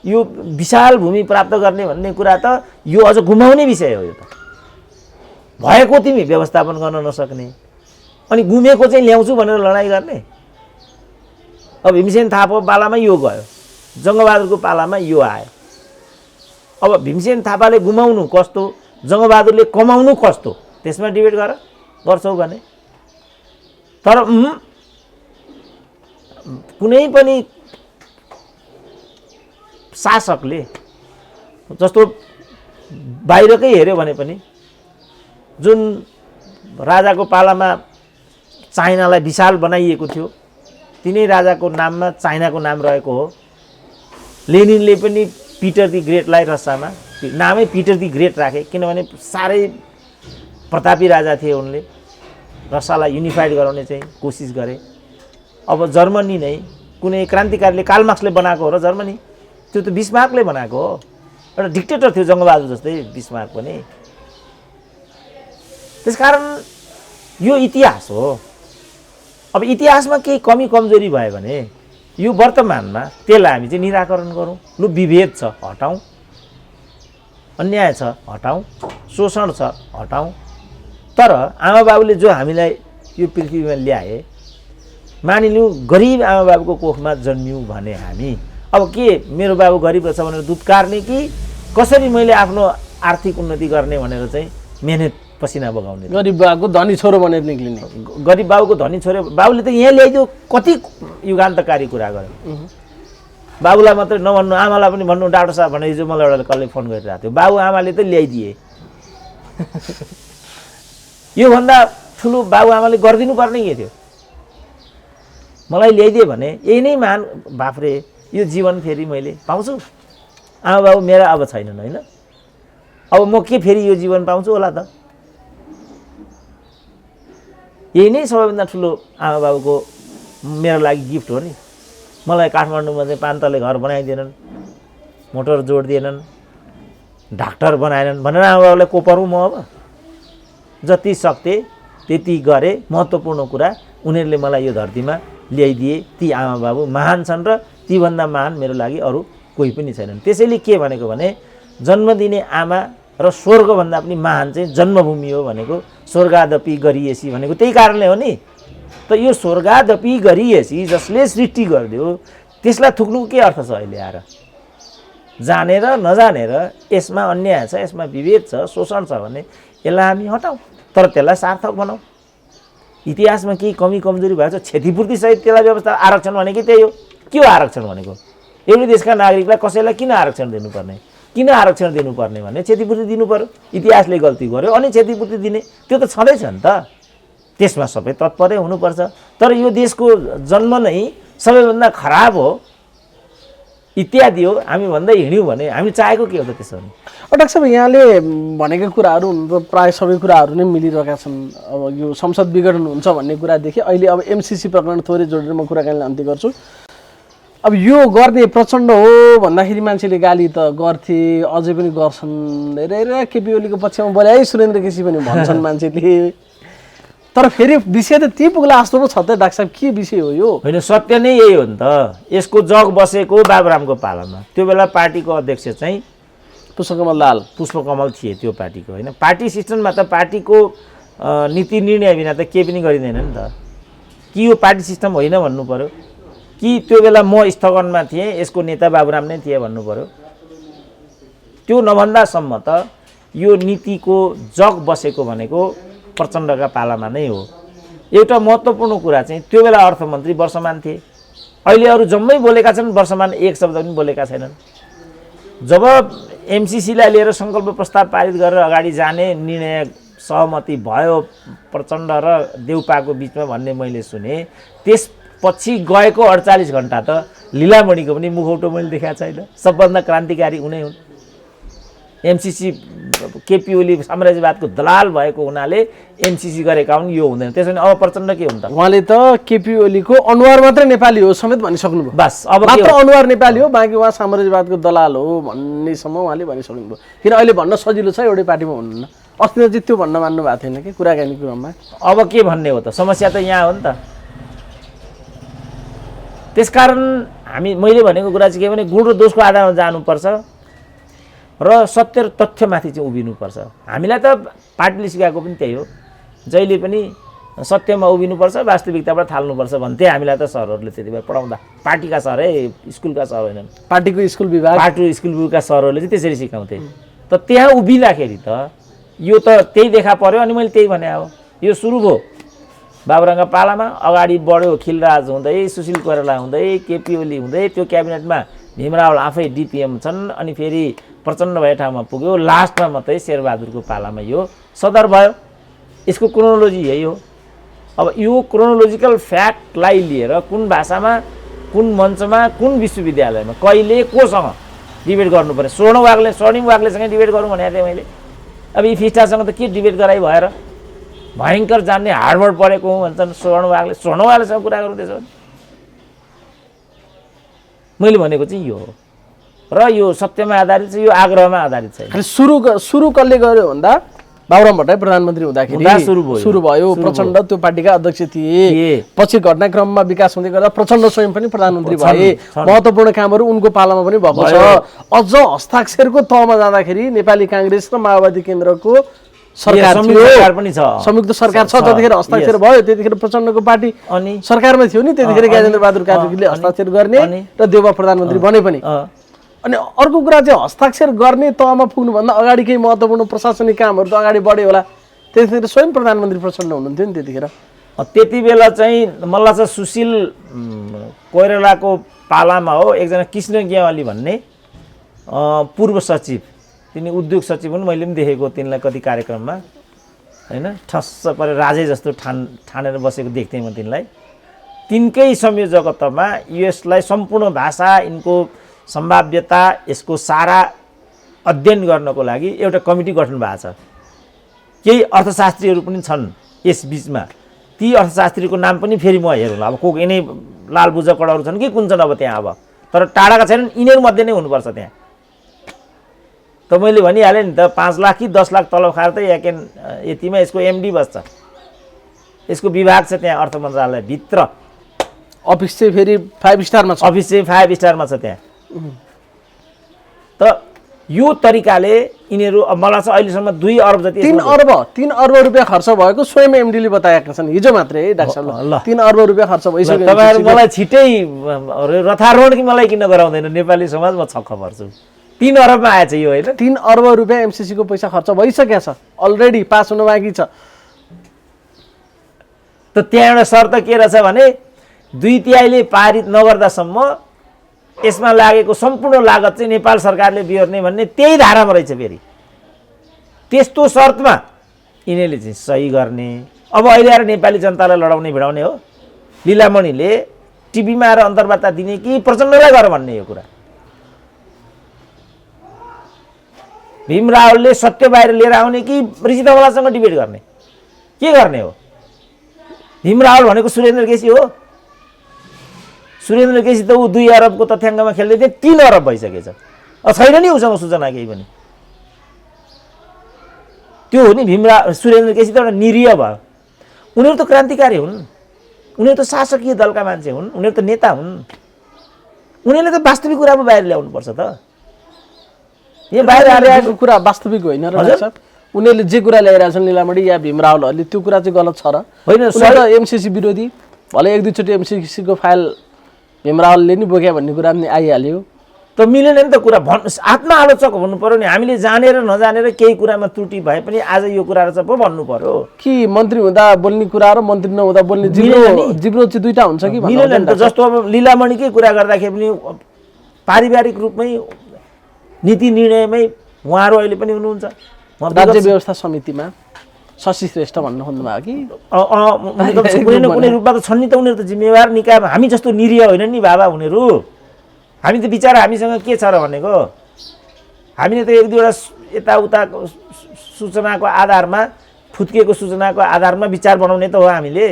यो विशाल भूमि प्राप्त गर्ने भन्ने कुरा त यो अझ गुमाउने विषय हो। यो त भएको तिमी व्यवस्थापन गर्न नसक्ने, अनि गुमेको चाहिँ ल्याउँछु भनेर लडाइँ गर्ने। अब भीमसेन थापा पालामा यो गयो, जङ्गबहादुरको पालामा यो आयो। अब भीमसेन थापाले गुमाउनु कस्तो, जङ्गबहादुरले कमाउनु कस्तो, त्यसमा डिबेट गर्छौ भने। तर कुनै पनि शासकले जस्तो बाहिरकै हेऱ्यो भने पनि जुन राजाको पालामा चाइनालाई विशाल बनाइएको थियो, तिनै राजाको नाममा चाइनाको नाम रहेको हो। लेनिनले पनि पिटर दि ग्रेटलाई रसामा नामै पिटर दि ग्रेट राखे, किनभने साह्रै प्रतापी राजा थिए। उनले रसालाई युनिफाइड गराउने चाहिँ कोसिस गरे। अब जर्मनी नै कुनै क्रान्तिकारीले कार्ल मार्क्सले बनाएको हो र जर्मनी, त्यो त बिस्मार्कले बनाएको हो। एउटा डिक्टेटर थियो जङ्गबहादुर जस्तै बिस्मार्क पनि। त्यसकारण यो इतिहास हो। अब इतिहासमा केही कमी कमजोरी भयो भने यो वर्तमानमा त्यसलाई हामी चाहिँ निराकरण गरौँ। लु विभेद छ हटाउँ, अन्याय छ हटाउँ, शोषण छ हटाउँ। तर आमाबाबुले जो हामीलाई यो पृथ्वीमा ल्याए, मानिलिउँ गरिब आमाबाबुको कोखमा जन्मियौँ भने हामी अब के मेरो बाबु गरिब रहेछ भनेर दुध कार्ने कि कसरी मैले आफ्नो आर्थिक उन्नति गर्ने भनेर चाहिँ मेहनत पसिना बगाउने? गरिब बाबुको धनी छोरो भनेर निक्लिने। गरिब बाबुको धनी छोरो, बाबुले त यहाँ ल्याइदियो, कति युगान्तकारी कुरा गर्यो। बाबुलाई मात्रै नभन्नु, आमालाई पनि भन्नु। डाक्टर साहब भने हिजो मलाई एउटा कसले फोन गरिरहेको थियो, बाबु आमाले त ल्याइदिए। योभन्दा ठुलो बाबु आमाले गरिदिनु पर्ने के थियो? मलाई ल्याइदिए भने यही नै महान। बाफ्रे, यो जीवन फेरि मैले पाउँछु? आमा बाबु मेरा अब छैनन् होइन, अब म के फेरि यो जीवन पाउँछु होला त? यही नै सबैभन्दा ठुलो आमा बाबुको मेरो लागि गिफ्ट हो नि। मलाई काठमाडौँमा चाहिँ 5 तले घर बनाइदिएनन्, मोटर जोडिदिएनन्, डाक्टर बनाएनन् भनेर आमा बाबुलाई को परौँ म? अब जति सक्थे त्यति गरेँ। महत्त्वपूर्ण कुरा उनीहरूले मलाई यो धरतीमा ल्याइदिए। ती आमा बाबु महान छन् र तीभन्दा महान मेरो लागि अरू कोही पनि छैनन्। त्यसैले के भनेको भने जन्म दिने आमा र स्वर्गभन्दा पनि महान चाहिँ जन्मभूमि हो भनेको। स्वर्गादपि गरिएसी भनेको त्यही कारणले हो नि। त यो स्वर्गादपि गरिएसी जसले सृष्टि गरिदियो त्यसलाई थुक्नुको के अर्थ छ? अहिले आएर जानेर नजानेर यसमा अन्याय छ, यसमा विभेद छ, शोषण छ भने यसलाई हामी हटाउँ, तर त्यसलाई सार्थक बनाऊ। इतिहासमा केही कमी कमजोरी भएको छ, क्षतिपूर्ति सहित त्यसलाई व्यवस्था। आरक्षण भनेको त्यही हो। के हो आरक्षण भनेको? एउटै देशका नागरिकलाई कसैलाई किन आरक्षण दिनुपर्ने? किन आरक्षण दिनुपर्ने भने क्षतिपूर्ति दिनु पर्यो। इतिहासले गल्ती गर्यो अनि क्षतिपूर्ति दिने, त्यो त छँदैछ नि त। त्यसमा सबै तत्परै हुनुपर्छ। तर यो देशको जन्म नै सबैभन्दा खराब हो। इत्यादि हो। हामी भन्दै हिँड्यौँ भने हामी चाहेको के हो त त्यसो भने? डाक्टर साहब यहाँले भनेका कुराहरू हुन त प्रायः सबै कुराहरू नै मिलिरहेका छन्। अब यो संसद विघटन हुन्छ भन्ने कुरादेखि अहिले अब एमसिसी प्रकरण थोरै जोडेर म कुराकानीलाई अन्त्य गर्छु। अब यो गर्ने प्रचण्ड हो भन्दाखेरि मान्छेले गाली त गर्थे, अझै पनि गर्छन्। हेरेर केपी ओलीको पक्षमा बोले है सुरेन्द्र केसी पनि भन्छन् मान्छेले। तर फेरि विषय त त्यही पुग्ला जस्तो पो छ त डाक्टर साहब, के विषय हो यो? होइन, सत्य नै यही हो नि त। यसको जग बसेको बाबुरामको पालामा त्यो बेला पार्टीको अध्यक्ष चाहिँ पुष्पकमल थिए त्यो पार्टीको, होइन? पार्टी सिस्टममा त पार्टीको नीति निर्णय बिना त केही पनि गरिँदैन नि त। कि यो पार्टी सिस्टम होइन भन्नु पर्यो, कि त्यो बेला म स्थगनमा थिएँ, यसको नेता बाबुराम नै थिए भन्नु पर्यो? त्यो नभन्दासम्म त यो नीतिको जग बसेको भनेको प्रचण्डका पालामा नै हो। एउटा महत्त्वपूर्ण कुरा चाहिँ त्यो बेला अर्थमन्त्री वर्षमान थिए। अहिले अरू जम्मै बोलेका छन्, वर्षमान एक शब्द पनि बोलेका छैनन्। जब एमसिसीलाई लिएर सङ्कल्प प्रस्ताव पारित गरेर अगाडि जाने निर्णय सहमति भयो प्रचण्ड र देउपाको बिचमा भन्ने मैले सुने, त्यसपछि गएको 48 घण्टा त लीलामणिको पनि मुखौटो मैले देखाएको छैन। सबभन्दा क्रान्तिकारी उनै हुन्। एमसिसी केपी ओली साम्राज्यवादको दलाल भएको हुनाले एमसिसी गरेका हुन्, यो हुँदैन। त्यसो भने अब प्रचण्ड के हुन् त? उहाँले त केपी ओलीको अनुहार मात्रै नेपाली हो समेत भनिसक्नुभयो। बस अब मात्र अनुहार नेपाली हो, बाँकी उहाँ साम्राज्यवादको दलाल हो भन्नेसम्म उहाँले भनिसक्नुभयो। किन अहिले भन्न सजिलो छ एउटै पार्टीमा हुनुहुन्न। अस्ति चाहिँ त्यो भन्न मान्नु भएको थिएन कि कुराकानीको क्रममा? अब के भन्ने हो त? समस्या त यहाँ हो नि त। त्यसकारण मैले भनेको कुरा चाहिँ के भने गुण र दोषको आधारमा जानुपर्छ र सत्य र तथ्यमाथि चाहिँ उभिनुपर्छ। हामीलाई त पार्टीले सिकाएको पनि त्यही हो, जहिले पनि सत्यमा उभिनुपर्छ, वास्तविकताबाट थाल्नुपर्छ भन्थे हामीलाई त सरहरूले त्यति बेला पढाउँदा। पार्टीका सर है, स्कुलका सर होइनन्, पार्टीको स्कुल विभागका सरहरूले चाहिँ त्यसरी सिकाउँथे। त त्यहाँ उभिँदाखेरि त यो त त्यही देखा पर्यो। अनि मैले त्यही भने हो, यो सुरु भयो बाबुरामका पालामा। अगाडि बढ्यो खिलराज हुँदै, सुशील कोइराला हुँदै, केपी ओली हुँदै, त्यो क्याबिनेटमा भीमराव आफै डिपिएम छन्, अनि फेरि प्रचण्ड भए ठाउँमा पुग्यो। लास्टमा मात्रै शेरबहादुरको पालामा यो सदर भयो। यसको क्रोनोलोजी यही हो। अब यो क्रोनोलोजिकल फ्याक्टलाई लिएर कुन भाषामा, कुन मञ्चमा, कुन विश्वविद्यालयमा, कहिले, कोसँग डिबेट गर्नु पर्ने? स्वर्णिम वाग्लेसँग डिबेट गरौँ भनेको थिएँ मैले। अब यी फिस्टासँग त के डिबेट गराइ भएर? भयङ्कर जान्ने हार्वर्ड पढेको हुँ भन्छन् स्वर्णवाग्लेसँग कुरा गरौँ त्यसो भने? मैले भनेको चाहिँ यो हो र यो सत्यमा आधारित छ, यो आग्रहमा आधारित छैन। सुरु कसले गर्यो भन्दा बाबुराम भट्टराई प्रधानमन्त्री हुँदाखेरि सुरु भयो। प्रचण्ड त्यो पार्टीका अध्यक्ष थिए। पछि घटनाक्रममा विकास हुँदै गर्दा प्रचण्ड स्वयं पनि प्रधानमन्त्री भए। महत्त्वपूर्ण कामहरू उनको पालामा पनि भएको छ। अझ हस्ताक्षरको तहमा जाँदाखेरि नेपाली काङ्ग्रेस र माओवादी केन्द्रको सरकार पनि छ, संयुक्त सरकार छ। जतिखेर हस्ताक्षर भयो त्यतिखेर प्रचण्डको पार्टी अनि सरकारमा थियो नि। त्यतिखेर ज्ञानेन्द्र बहादुर कार्कीले हस्ताक्षर गर्ने र देउबा प्रधानमन्त्री बने पनि। अनि अर्को कुरा चाहिँ हस्ताक्षर गर्ने तहमा पुग्नुभन्दा अगाडि केही महत्त्वपूर्ण प्रशासनिक कामहरू त अगाडि बढ्यो होला। त्यतिखेर स्वयं प्रधानमन्त्री प्रचण्ड हुनुहुन्थ्यो नि त्यतिखेर। त्यति बेला चाहिँ मलाई चाहिँ सुशील कोइरालाको पालामा हो एकजना कृष्ण गेवाली भन्ने पूर्व सचिव, तिनी उद्योग सचिव हुन्। मैले पनि देखेको तिनलाई कति कार्यक्रममा, होइन? ठस्स परे राजै जस्तो ठानेर बसेको देख्थेँ म तिनलाई। तिनकै संयोजकत्वमा यसलाई सम्पूर्ण भाषा, यिनको सम्भाव्यता, यसको सारा अध्ययन गर्नको लागि एउटा कमिटी गठन भएको छ। केही अर्थशास्त्रीहरू पनि छन् यस बिचमा। ती अर्थशास्त्रीको नाम पनि फेरि म हेरौँला। अब को यिनै लाल बुझकडाहरू छन् कि कुन छन् अब त्यहाँ? अब तर टाढाका छैनन्, यिनीहरू मध्ये नै हुनुपर्छ त्यहाँ। त मैले भनिहालेँ नि त, 5 लाख कि 10 लाख तलब खाएर त यतिमा यसको एमडी बस्छ। यसको विभाग छ त्यहाँ अर्थ मन्त्रालयभित्र। अफिस चाहिँ फेरि 5 स्टारमा छ। अफिस चाहिँ 5 स्टारमा छ त्यहाँ। त यो तरिकाले यिनीहरू मलाई चाहिँ अहिलेसम्म 2 अरब जति 3 अर्ब रुपियाँ खर्च भएको स्वयं एमडीले बताएका छन् हिजो मात्रै है डाक्टर साहब। 3 अर्ब रुपियाँ खर्च भइसक्यो। तपाईँहरू मलाई छिटै रथारोहण कि मलाई किन गराउँदैन? नेपाली समाज म छक्क पर्छु। 3 अरबमा आएछ यो, होइन? 3 अर्ब रुपियाँ एमसिसीको पैसा खर्च भइसकेको छ, अलरेडी पास हुन बाँकी छ। त त्यहाँ एउटा शर्त के रहेछ भने 2/3 पारित नगर्दासम्म यसमा लागेको सम्पूर्ण लागत चाहिँ नेपाल सरकारले बिहोर्ने भन्ने त्यही धारामा रहेछ। फेरि त्यस्तो शर्तमा यिनीहरूले चाहिँ सही गर्ने। अब अहिले आएर नेपाली जनतालाई लडाउने भिडाउने हो? लीलामणिले टिभीमा आएर अन्तर्वार्ता दिने कि प्रचण्डलाई गर भन्ने यो कुरा? भीम रावलले सत्य बाहिर लिएर आउने कि ऋषि धवलासँग डिबेट गर्ने, के गर्ने हो? भीम रावल भनेको सुरेन्द्र केसी हो। सुरेन्द्र केसी त ऊ 2 अरबको तथ्याङ्कमा खेल्दै थिए, 3 अरब भइसकेछ। छैन नि उसँग सूचना केही पनि। त्यो हो नि सुरेन्द्र केसी त एउटा निरीह भयो। उनीहरू त क्रान्तिकारी हुन्, उनीहरू त शासकीय दलका मान्छे हुन्, उनीहरू त नेता हुन्। उनीहरूले त वास्तविक कुरा बाहिर ल्याउनुपर्छ त। यो बाहिर आएको कुरा वास्तविक होइन र साहब। उनीहरूले जे कुरा ल्याइरहेछन् लीलामणि या भीम रावलहरूले त्यो कुरा चाहिँ गलत छ र होइन? एमसीसी विरोधी भले 1-2 चोटि एमसीसीको फाइल भीम रावलले नि बोक्यो भन्ने कुरा पनि आइहाल्यो त। मिलेन नि त कुरा। आत्मआलोचक हुनु पर्यो नि। हामीले जानेर नजानेर केही कुरामा त्रुटि भए पनि आज यो कुराहरू चाहिँ पो भन्नु पर्यो कि मन्त्री हुँदा बोल्ने कुरा र मन्त्री नहुँदा बोल्ने जिब्रो चाहिँ दुईटा हुन्छ कि मिलेन नि त। जस्तो अब लीलामणिकै कुरा गर्दाखेरि पनि पारिवारिक रूपमै नीति निर्णयमै उहाँहरू अहिले पनि हुनुहुन्छ। राज्य व्यवस्था समितिमा शशि श्रेष्ठ भन्नु खोज्नुभयो कि कुनै न कुनै रूपमा त छन् नि त। उनीहरू त जिम्मेवार निकायमा हामी जस्तो निरीह होइन नि बाबा उनीहरू। हामी त बिचारा हामीसँग के छ र भनेको, हामीले त 1-2वटा यताउताको सूचनाको आधारमा, फुत्किएको सूचनाको आधारमा विचार बनाउने त हो हामीले।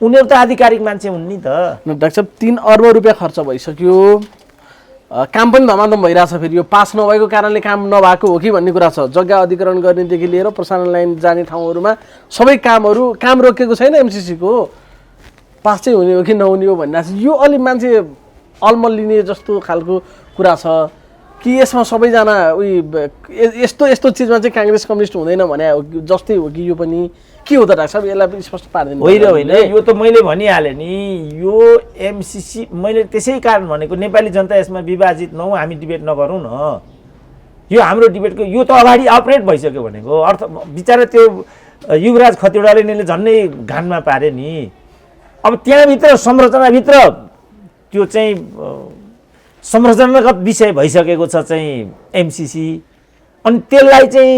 उनीहरू त आधिकारिक मान्छे हुन् नि त। डाक्टर साहब 3 अर्ब रुपियाँ खर्च भइसक्यो, काम पनि धमाधम भइरहेछ। फेरि यो पास नभएको कारणले काम नभएको हो कि भन्ने कुरा छ। जग्गा अधिग्रहण गर्नेदेखि लिएर प्रसारण लाइन जाने ठाउँहरूमा सबै काम रोकेको छैन एमसीसीको। पास चाहिँ हुने हो कि नहुने हो भनिरहेको छ। यो अलि मान्छे अलमल लिने जस्तो खालको कुरा छ कि यसमा सबैजना यस्तो चिजमा चाहिँ काङ्ग्रेस कम्युनिस्ट हुँदैन भने जस्तै हो कि यो पनि के हो त डाक्टर साहब? यसलाई स्पष्ट पार्दैन। होइन, यो त मैले भनिहालेँ नि। यो एमसीसी मैले त्यसै कारण भनेको नेपाली जनता यसमा विभाजित नहौँ, हामी डिबेट नगरौँ न। यो हाम्रो डिबेटको यो त अगाडि अपरेट भइसक्यो भनेको अर्थ। बिचरा त्यो युवराज खतिवडाले नै झन्नै घानमा पारे नि। अब त्यहाँभित्र संरचनाभित्र त्यो चाहिँ संरचनागत विषय भइसकेको छ चाहिँ एमसीसी। अनि त्यसलाई चाहिँ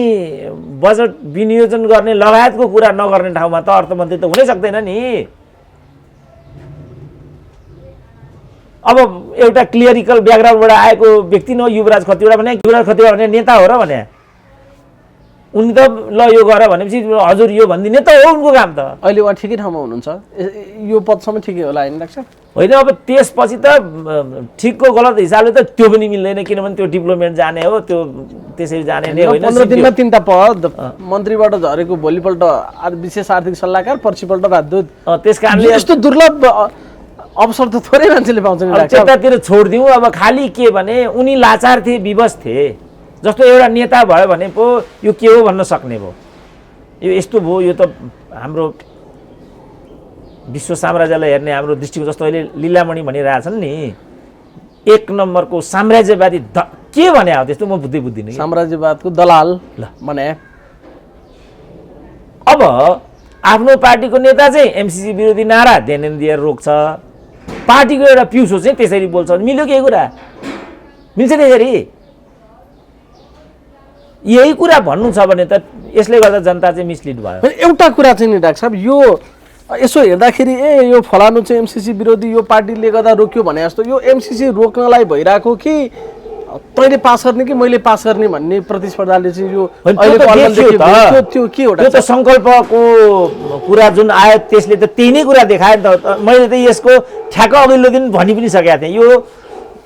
बजेट विनियोजन गर्ने लगायतको कुरा नगर्ने ठाउँमा त अर्थमन्त्री त हुनै सक्दैन नि। अब एउटा क्लियरिकल ब्याकग्राउन्डबाट आएको व्यक्ति न युवराज खतिवडा भने, युवराज खतिवडा भने नेता हो र भने उनी त ल यो गर भनेपछि हजुर यो भनिदिने त हो उनको काम त। अहिले उहाँ ठिकै ठाउँमा हुनुहुन्छ, यो पदसम्म ठिकै होला होइन डाक्टर? होइन, अब त्यसपछि त ठिकको गलत हिसाबले त त्यो पनि मिल्दैन, किनभने त्यो डिप्लोमेन्ट जाने हो, त्यो त्यसरी जाने नै होइन। 15 दिनमा 3टा पद मन्त्रीबाट झरेको, भोलिपल्ट विशेष आर्थिक सल्लाहकार, पर्सिपल्ट राजदूत। त्यस कारणले यस्तो दुर्लभ अवसर त थोरै मान्छेले पाउँछन्। त्यतातिर छोडिदिउँ। अब खालि के भने उनी लाचार थिए, विवश थिए। जस्तो एउटा नेता भयो भने पो यो के हो भन्न सक्ने भयो। यो यस्तो भयो। यो त हाम्रो विश्व साम्राज्यलाई हेर्ने हाम्रो दृष्टिको जस्तो अहिले लीलामणि भनिरहेछन् नि, 1 नम्बरको साम्राज्यवादी के भने हो त्यस्तो म बुझ्दिनँ। साम्राज्यवादको दलाल भने अब आफ्नो पार्टीको नेता चाहिँ एमसीसी विरोधी नारा देन दिएर रोक्छ, पार्टीको एउटा पिउसो चाहिँ त्यसरी बोल्छ। मिल्यो के कुरा? मिल्छ त्यसरी? यही कुरा भन्नु छ भने त यसले गर्दा जनता चाहिँ मिसलिड भयो। एउटा कुरा चाहिँ नि डाक्टर साहब, यो यसो हेर्दाखेरि यो फलानु चाहिँ एमसीसी विरोधी यो पार्टीले गर्दा रोक्यो भने जस्तो यो एमसीसी रोक्नलाई भइरहेको कि तैँले पास गर्ने कि मैले पास गर्ने भन्ने प्रतिस्पर्धाले चाहिँ यो त्यो के हो? त्यो त सङ्कल्पको कुरा जुन आयो त्यसले त त्यही नै कुरा देखायो नि त। मैले त यसको ठ्याक्क अघिल्लो दिन भनि पनि सकेको थिएँ। यो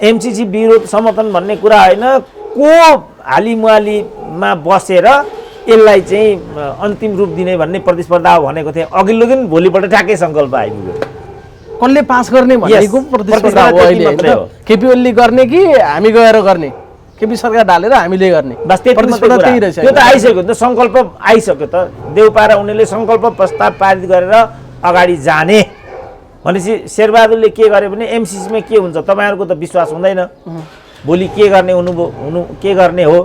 एमसीसी विरोध समर्थन भन्ने कुरा होइन, को हालिमुहालीमा बसेर यसलाई चाहिँ अन्तिम रूप दिने भन्ने प्रतिस्पर्धा हो भनेको थिएँ अघिल्लो दिन। भोलिपल्ट ठ्याक्कै सङ्कल्प आइपुग्यो। कसले पास गर्ने भनेको प्रतिस्पर्धा हो अहिले। केपी ओलीले गर्ने कि हामी गएर गर्ने, केपी सरकार ढालेर हामीले गर्ने, प्रतिस्पर्धा त्यही रहेछ। त्यो त आइसक्यो नि त, सङ्कल्प आइसक्यो त। देउपारा उनीहरूले सङ्कल्प प्रस्ताव पारित गरेर अगाडि जाने भनेपछि शेरबहादुरले के गर्यो भने एमसीसीमा के हुन्छ तपाईँहरूको त विश्वास हुँदैन। भोलि के गर्ने के गर्ने हो,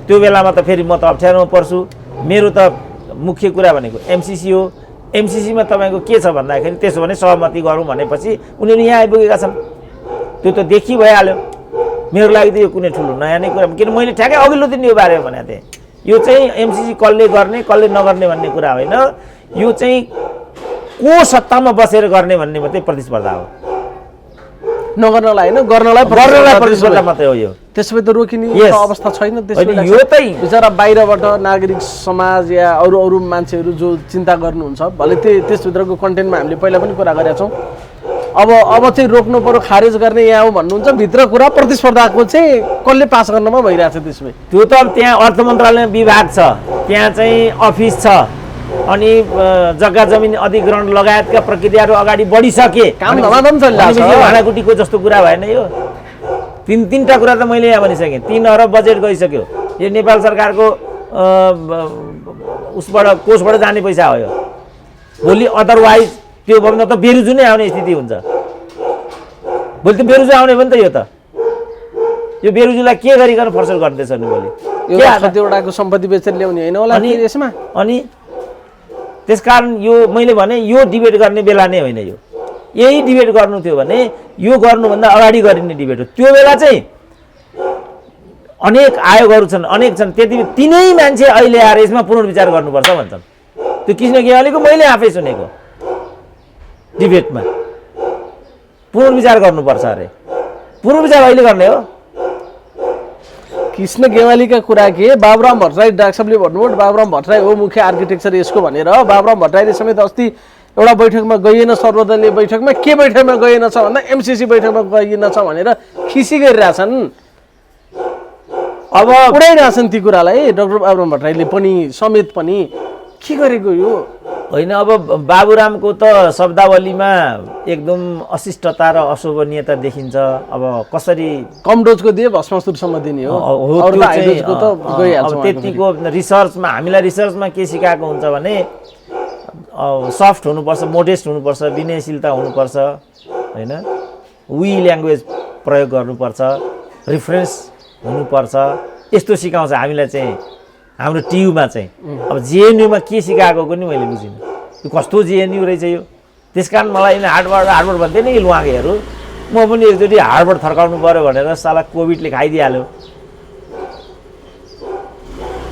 त्यो बेलामा त फेरि म त अप्ठ्यारोमा पर्छु। मेरो त मुख्य कुरा भनेको एमसीसी हो। एमसीसीमा तपाईँको के छ भन्दाखेरि त्यसो भने सहमति गरौँ भनेपछि उनीहरू यहाँ आइपुगेका छन्। त्यो त देखि भइहाल्यो। मेरो लागि त यो कुनै ठुलो नयाँ नै कुरा, किन मैले ठ्याक्कै अघिल्लो दिन यो बारेमा भनेको थिएँ। यो चाहिँ एमसीसी कसले गर्ने कसले नगर्ने भन्ने कुरा होइन, यो चाहिँ को सत्तामा बसेर गर्ने भन्ने मात्रै प्रतिस्पर्धा हो। नगर्नलाई होइन, गर्नलाई प्रतिस्पर्धा मात्रै हो यो। त्यसो भए त रोकिने Yes. अवस्था छैन त्यसो होइन, भए यो चाहिँ बिचरा बाहिरबाट नागरिक समाज या अरू अरू मान्छेहरू जो चिन्ता गर्नुहुन्छ भले त्यसभित्रको कन्टेन्टमा हामीले पहिला पनि कुरा गरेका छौँ अब चाहिँ रोक्नु पर्यो खारेज गर्ने यहाँ हो भन्नुहुन्छ भित्र कुरा प्रतिस्पर्धाको चाहिँ कसले पास गर्नमा भइरहेछ त्यसो भए त्यो त अब त्यहाँ अर्थ मन्त्रालयमा विभाग छ, त्यहाँ चाहिँ अफिस छ, अनि जग्गा जमिन अधिग्रहण लगायतका प्रक्रियाहरू अगाडि बढिसके। काम धमाधम चलिरहेछ। भनेपछि यो भाँडाकुटीको जस्तो कुरा भएन यो। तीनटा कुरा त मैले यहाँ भनिसकेँ। 3 अरब बजेट गइसक्यो। यो नेपाल सरकारको उसबाट कोषबाट जाने पैसा हो यो। भोलि अदरवाइज त्यो भन्दा त बेरुजु नै आउने स्थिति हुन्छ। भोलि त बेरुजु आउने पनि त यो त। यो बेरुजुलाई के गरिकन फर्सल गर्दैछ नि भोलि? यो कतिवटाको सम्पत्ति बेचेर ल्याउने होइन होला अनि यसमा? अनि त्यसकारण यो मैले भने यो डिबेट गर्ने बेला नै होइन यो। यही डिबेट गर्नु थियो भने यो गर्नुभन्दा अगाडि गरिने डिबेट हो। त्यो बेला चाहिँ अनेक आयोगहरू छन्, अनेक छन्, त्यति तिनै मान्छे अहिले आएर यसमा पुनर्विचार गर्नुपर्छ भन्छन्। त्यो कृष्ण गेवालीको मैले आफै सुनेको डिबेटमा पुनर्विचार गर्नुपर्छ अरे। पुनर्विचार अहिले गर्ने हो? कृष्ण गेवालीका कुरा के बाबुराम भट्टराई डाक्टर साहबले भन्नुभयो बाबुराम भट्टराई हो मुख्य आर्किटेक्चर यसको भनेर। बाबुराम भट्टराईले समेत अस्ति एउटा बैठकमा गइएन, सर्वदलीय बैठकमा के बैठकमा गइएन छ भन्दा एमसिसी बैठकमा गइएन छ भनेर खिसी गरिरहेछन्। अब उडाइरहेछन् ती कुरालाई डाक्टर बाबुराम भट्टराईले पनि समेत पनि के गरेको यो होइन। अब बाबुरामको त शब्दावलीमा एकदम अशिष्टता र अशोभनीयता देखिन्छ। अब कसरी कम डोजको दिए भस्मासुरसम्म दिने हो, अरू त हाई डोजको त गइहाल्छ। अब त्यतिको रिसर्चमा हामीलाई रिसर्चमा के सिकाएको हुन्छ भने सफ्ट हुनुपर्छ, मोडेस्ट हुनुपर्छ, विनयशीलता हुनुपर्छ, होइन, वी ल्याङ्ग्वेज प्रयोग गर्नुपर्छ, रिफरेन्स हुनुपर्छ, यस्तो सिकाउँछ हामीलाई चाहिँ हाम्रो टियुमा चाहिँ। अब जेएनयुमा के सिकाएको पनि मैले बुझिनँ। यो कस्तो जेएनयु रहेछ यो? त्यस कारण मलाई हार्डवर्ड भन्थे नि लुवागेहरू। म पनि एकचोटि हार्डवर्ड थर्काउनु पऱ्यो भनेर साला कोभिडले खाइदिइहाल्यो।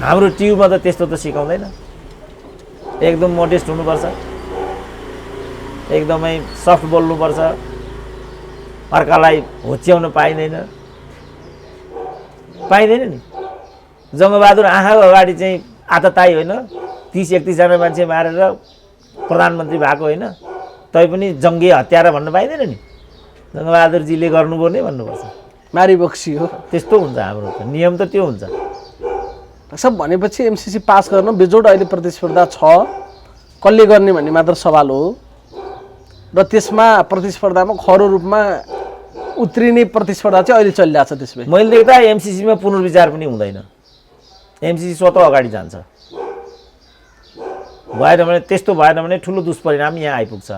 हाम्रो टियुमा त त्यस्तो त सिकाउँदैन। एकदम मोडेस्ट हुनुपर्छ, एकदमै सफ्ट बोल्नुपर्छ, अर्कालाई होच्याउन पाइँदैन नि। जङ्गबहादुर आँखाको अगाडि चाहिँ आतताई होइन, 30-31 जना मान्छे मारेर प्रधानमन्त्री भएको होइन, तैपनि जङ्गे हत्यारा भन्न पाइँदैन नि। जङ्गबहादुरजीले गर्नुभयो नै भन्नुपर्छ। मारिबक्सी हो त्यस्तो हुन्छ हाम्रो त नियम, त त्यो हुन्छ। सब भनेपछि एमसिसी पास गर्न बेजोड अहिले प्रतिस्पर्धा छ। कसले गर्ने भन्ने मात्र सवाल हो र त्यसमा प्रतिस्पर्धामा खरो रूपमा उत्रिने प्रतिस्पर्धा चाहिँ अहिले चलिरहेछ। त्यसमा मैले देख्दा एमसिसीमा पुनर्विचार पनि हुँदैन। एमसिसी स्वतः अगाडि जान्छ। भएन भने त्यस्तो भएन भने ठुलो दुष्परिणाम यहाँ आइपुग्छ।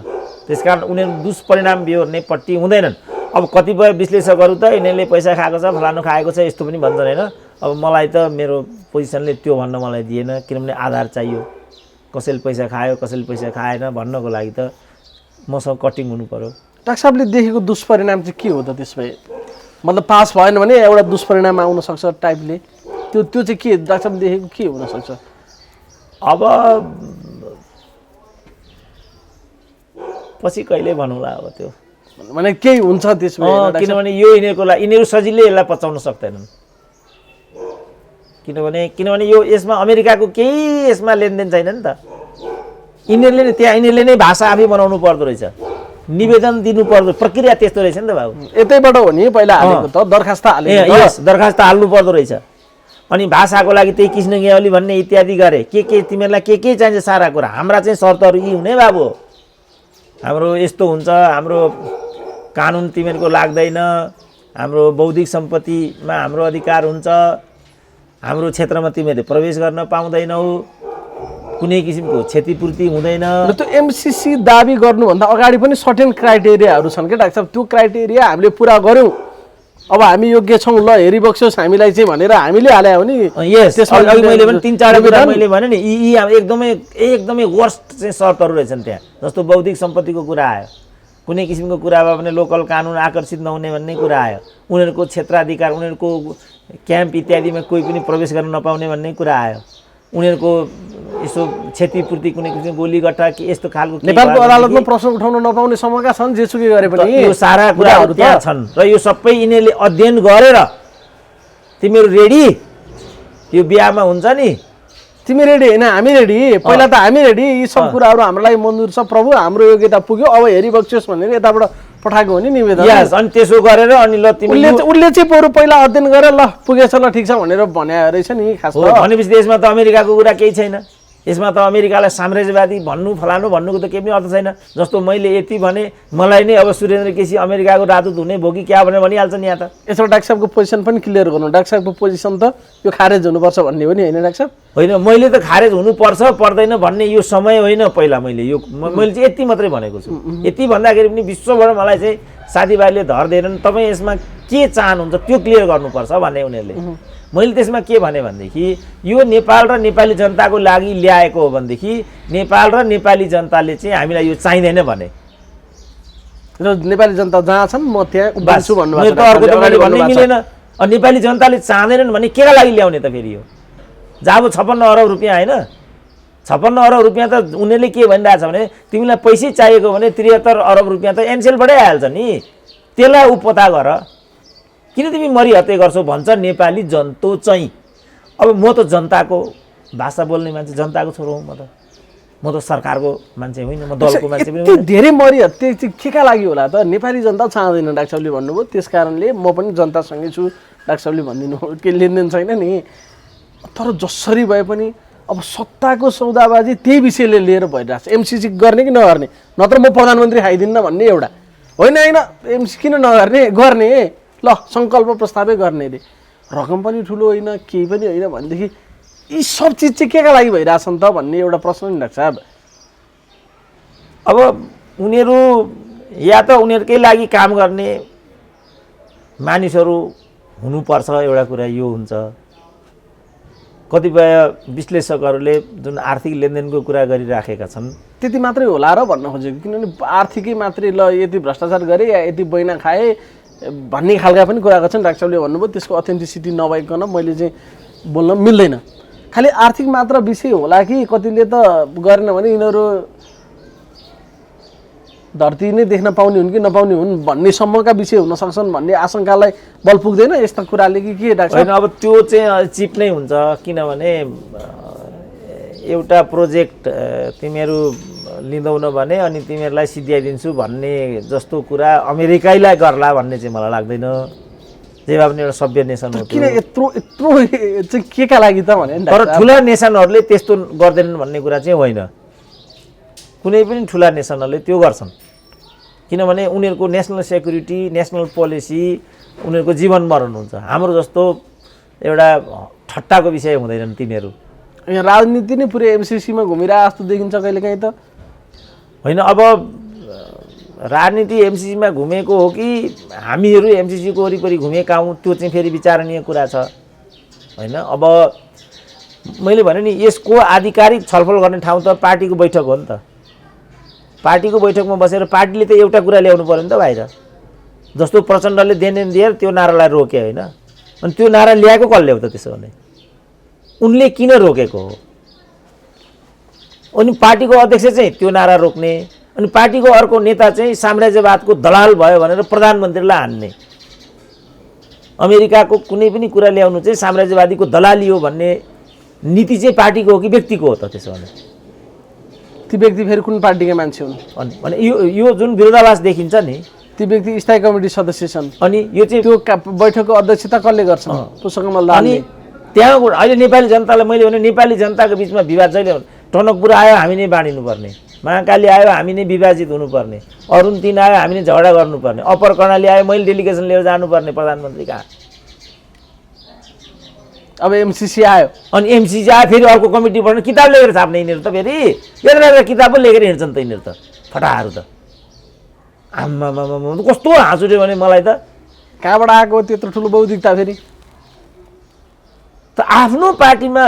त्यसकारण उनीहरू दुष्परिणाम बिहोर्नेपट्टि हुँदैनन्। अब कतिपय विश्लेषकहरू त यिनीहरूले पैसा खाएको छ, फलानु खाएको छ, यस्तो पनि भन्छन् होइन। अब मलाई त मेरो पोजिसनले त्यो भन्न मलाई दिएन, किनभने आधार चाहियो। कसैले पैसा खायो, कसैले पैसा खाएन भन्नको लागि त मसँग कटिङ हुनु पर्यो। डाक्टर साहबले देखेको दुष्परिणाम चाहिँ के हो त? त्यसमा मतलब पास भएन भने एउटा दुष्परिणाम आउन सक्छ टाइपले, त्यो चाहिँ के डाक्टर साहबले देखेको के हुन सक्छ? अब पछि कहिले भनौँला अब त्यो भने केही हुन्छ त्यसमा। किनभने यो यिनीहरूको लागि यिनीहरू सजिलै यसलाई पचाउन सक्दैनन्। किनभने यो यसमा अमेरिकाको केही यसमा लेनदेन छैन नि त। यिनीहरूले नै भाषा आफै बनाउनु पर्दो रहेछ, निवेदन दिनु पर्दो, प्रक्रिया त्यस्तो रहेछ नि त बाबु। यतैबाट हो नि पहिला हालेको त दरखास्त हालेको। यस, दरखास्त हाल्नु पर्दो रहेछ। अनि भाषाको लागि त्यही कृष्ण गेवाली भन्ने इत्यादि गरे। के तिमीहरूलाई के चाहिन्छ सारा कुरा। हाम्रा चाहिँ शर्तहरू यी हुने बाबु। हाम्रो यस्तो हुन्छ, हाम्रो कानुन तिमीहरूको लाग्दैन, हाम्रो बौद्धिक सम्पत्तिमा हाम्रो अधिकार हुन्छ, हाम्रो क्षेत्रमा तिमीहरूले प्रवेश गर्न पाउँदैनौ, कुनै किसिमको क्षतिपूर्ति हुँदैन। त्यो एमसिसी दाबी गर्नुभन्दा अगाडि पनि सर्टेन क्राइटेरियाहरू छन् कि डाक्टर साहब? त्यो क्राइटेरिया हामीले पुरा गऱ्यौँ, अब हामी योग्य छौँ, ल हेरिबक्स्योस् हामीलाई चाहिँ भनेर हामीले हाल्यो भने यस। मैले पनि 3-4 कुरा मैले भने नि यी एकदमै वर्स्ट चाहिँ शर्तहरू रहेछन् त्यहाँ। जस्तो बौद्धिक सम्पत्तिको कुरा आयो, कुनै किसिमको कुरा भयो भने लोकल कानुन आकर्षित नहुने भन्ने कुरा आयो, उनीहरूको क्षेत्राधिकार, उनीहरूको क्याम्प इत्यादिमा कोही पनि प्रवेश गर्न नपाउने भन्ने कुरा आयो, उनीहरूको यसो क्षतिपूर्ति कुनै किसिमको गोलीगट्टा के यस्तो खालको नेपालको अदालतमा प्रश्न उठाउन नपाउने समयका छन् जेसुकै गरे पनि यो सारा कुराहरू त्यहाँ छन्। र यो सबै यिनीहरूले अध्ययन गरेर तिमीहरू रेडी यो बिहामा हुन्छ नि तिमी रेडी होइन हामी रेडी पहिला त हामी रेडी यी सब कुराहरू हाम्रो लागि मन्जुर छ प्रभु हाम्रो योग्यता पुग्यो अब हेरिबक्सियोस् भनेर यताबाट पठाएको हो नि निवेदन यस अनि त्यसो गरेर अनि ल तिमी उसले चाहिँ बरु पहिला अध्ययन गरेर ल पुगेछ ल ठिक छ भनेर भने रहेछ नि खास हो भनेपछि देशमा त अमेरिकाको कुरा केही छैन यसमा त अमेरिकालाई साम्राज्यवादी भन्नु फलानु भन्नुको त केही पनि अर्थ छैन जस्तो मैले यति भने मलाई नै अब सुरेन्द्र केसी अमेरिकाको राजदूत हुने भोगी क्या भनेर भनिहाल्छ नि यहाँ त यसो डाक्टर साहबको पोजिसन पनि क्लियर गर्नु डाक्टर साहबको पोजिसन त यो खारेज हुनुपर्छ भन्ने हो नि होइन डाक्टर साहब होइन मैले त खारेज हुनुपर्छ पर्दैन भन्ने यो समय होइन पहिला मैले चाहिँ यति मात्रै भनेको छु यति भन्दाखेरि पनि विश्वबाट मलाई चाहिँ साथीभाइले धर दिएनन् तपाईँ यसमा के चाहनुहुन्छ त्यो क्लियर गर्नुपर्छ भन्ने उनीहरूले मैले त्यसमा के भने भनेदेखि यो नेपाल र नेपाली जनताको लागि ल्याएको हो भनेदेखि नेपाल र नेपाली जनताले चाहिँ हामीलाई यो चाहिँदैन भने र नेपाली जनता जहाँ छन् म त्यहाँ उभिन्छु भन्नुभएको छ अर्को त मैले भन्नै मिलेन नेपाली जनताले चाहँदैनन् भने केका लागि ल्याउने त फेरि यो जब 56 अरब रुपियाँ होइन 56 अरब रुपियाँ त उनीहरूले के भनिरहेछ भने तिमीलाई पैसै चाहिएको भने 73 अरब रुपियाँ त एनसेलबाटै आइहाल्छ नि त्यसलाई उपता गर किन तिमी मरिहत्ते गर्छौ भन्छ नेपाली जन्तु चाहिँ अब म त जनताको भाषा बोल्ने मान्छे जनताको छोरो हुँ म त सरकारको मान्छे होइन म दलको मान्छे पनि होइन धेरै मरिहत्ते चाहिँ केका लागि होला त नेपाली जनता चाहँदैन डाक्टर साहबले भन्नुभयो त्यस कारणले म पनि जनतासँगै छु डाक्टर साहबले भनिदिनु के लेनदेन छैन नि तर जसरी भए पनि अब सत्ताको सौदाबाजी त्यही विषयले लिएर भइरहेछ एमसिसी गर्ने कि नगर्ने नत्र म प्रधानमन्त्री खाइदिन्न भन्ने एउटा होइन होइन एमसी किन नगर्ने गर्ने ल सङ्कल्प प्रस्तावै गर्ने रे रकम पनि ठुलो होइन केही पनि होइन भनेदेखि यी सब चिज चाहिँ केका लागि भइरहेछन् त भन्ने एउटा प्रश्न नि डाक्टर साहब अब उनीहरू या त उनीहरूकै लागि काम गर्ने मानिसहरू हुनुपर्छ एउटा कुरा यो हुन्छ कतिपय विश्लेषकहरूले जुन आर्थिक लेनदेनको कुरा गरिराखेका छन् त्यति मात्रै होला र भन्न खोजेको किनभने आर्थिकै मात्रै ल यति भ्रष्टाचार गरे या यति बैना खाए भन्ने खालका पनि कुरा गर्छन् डाक्टर साहबले भन्नुभयो त्यसको अथेन्टिसिटी नभइकन मैले चाहिँ बोल्न मिल्दैन खालि आर्थिक मात्र विषय होला कि कतिले त गरेन भने यिनीहरू धरती नै देख्न पाउने हुन् कि नपाउने हुन् भन्ने सम्मका विषय हुन सक्छन् भन्ने आशंकालाई बल पुग्दैन यस्ता कुराले कि के डाक्टर होइन अब त्यो चाहिँ चिप नै हुन्छ किनभने एउटा प्रोजेक्ट तिमीहरू लिँदैनौ भने अनि तिमीहरूलाई सिद्ध्याइदिन्छु भन्ने जस्तो कुरा अमेरिकैलाई गर्ला भन्ने चाहिँ मलाई लाग्दैन जे भए पनि एउटा सभ्य नेसन हो किन यत्रो यत्रो चाहिँ केका लागि त भने तर ठुला नेसनहरूले त्यस्तो गर्दैनन् भन्ने कुरा चाहिँ होइन कुनै पनि ठुला नेसनहरूले त्यो गर्छन् किनभने उनीहरूको नेसनल सेक्युरिटी नेसनल पोलिसी उनीहरूको जीवन मरण हुन्छ हाम्रो जस्तो एउटा ठट्टाको विषय हुँदैनन् तिनीहरू यहाँ राजनीति नै पुरै एमसिसीमा घुमिरहेको जस्तो देखिन्छ कहिलेकाहीँ त होइन अब राजनीति एमसिसीमा घुमेको हो कि हामीहरू एमसिसीको वरिपरि घुमेका हौँ त्यो चाहिँ फेरि विचारणीय कुरा छ होइन अब मैले भने नि यसको आधिकारिक छलफल गर्ने ठाउँ त पार्टीको बैठक हो नि त पार्टीको बैठकमा बसेर पार्टीले त एउटा कुरा ल्याउनु पर्यो नि त बाहिर जस्तो प्रचण्डले देन दिएर त्यो नारालाई रोके होइन अनि त्यो नारा ल्याएको कसले हो त त्यसो भने उनले किन रोकेको हो अनि पार्टीको अध्यक्ष चाहिँ त्यो नारा रोक्ने अनि पार्टीको अर्को नेता चाहिँ साम्राज्यवादको दलाल भयो भनेर प्रधानमन्त्रीलाई हान्ने अमेरिकाको कुनै पनि कुरा ल्याउनु चाहिँ साम्राज्यवादीको दलाली हो भन्ने नीति चाहिँ पार्टीको हो कि व्यक्तिको हो त त्यसो भने ती व्यक्ति फेरि कुन पार्टीका मान्छे हुन् अनि यो जुन विरोधाभास देखिन्छ नि ती व्यक्ति स्थायी कमिटी सदस्य छन् अनि यो चाहिँ त्यो बैठकको अध्यक्षता कसले गर्छ पुष्पकमल दाहालले त्यहाँ अहिले नेपाली जनतालाई मैले भने नेपाली जनताको बिचमा विवाद जहिले टनकपुर आयो हामी नै बाँडिनुपर्ने महाकाली आयो हामी नै विभाजित हुनुपर्ने अरुण 3 आयो हामी नै झगडा गर्नुपर्ने अप्पर कर्णाली आयो मैले डेलिगेसन लिएर जानुपर्ने प्रधानमन्त्री कहाँ अब एमसिसी आयो अनि एमसिसी आयो फेरि अर्को कमिटी बनाउनु किताब लेखेर छाप्ने यिनीहरू त फेरि यत्रो किताब पो लेखेर हिँड्छन् त यिनीहरू त फटाहरू त आम्मामामा कस्तो हाँस उठ्यो भने मलाई त कहाँबाट आएको त्यत्रो ठुलो बौद्धिकता फेरि त आफ्नो पार्टीमा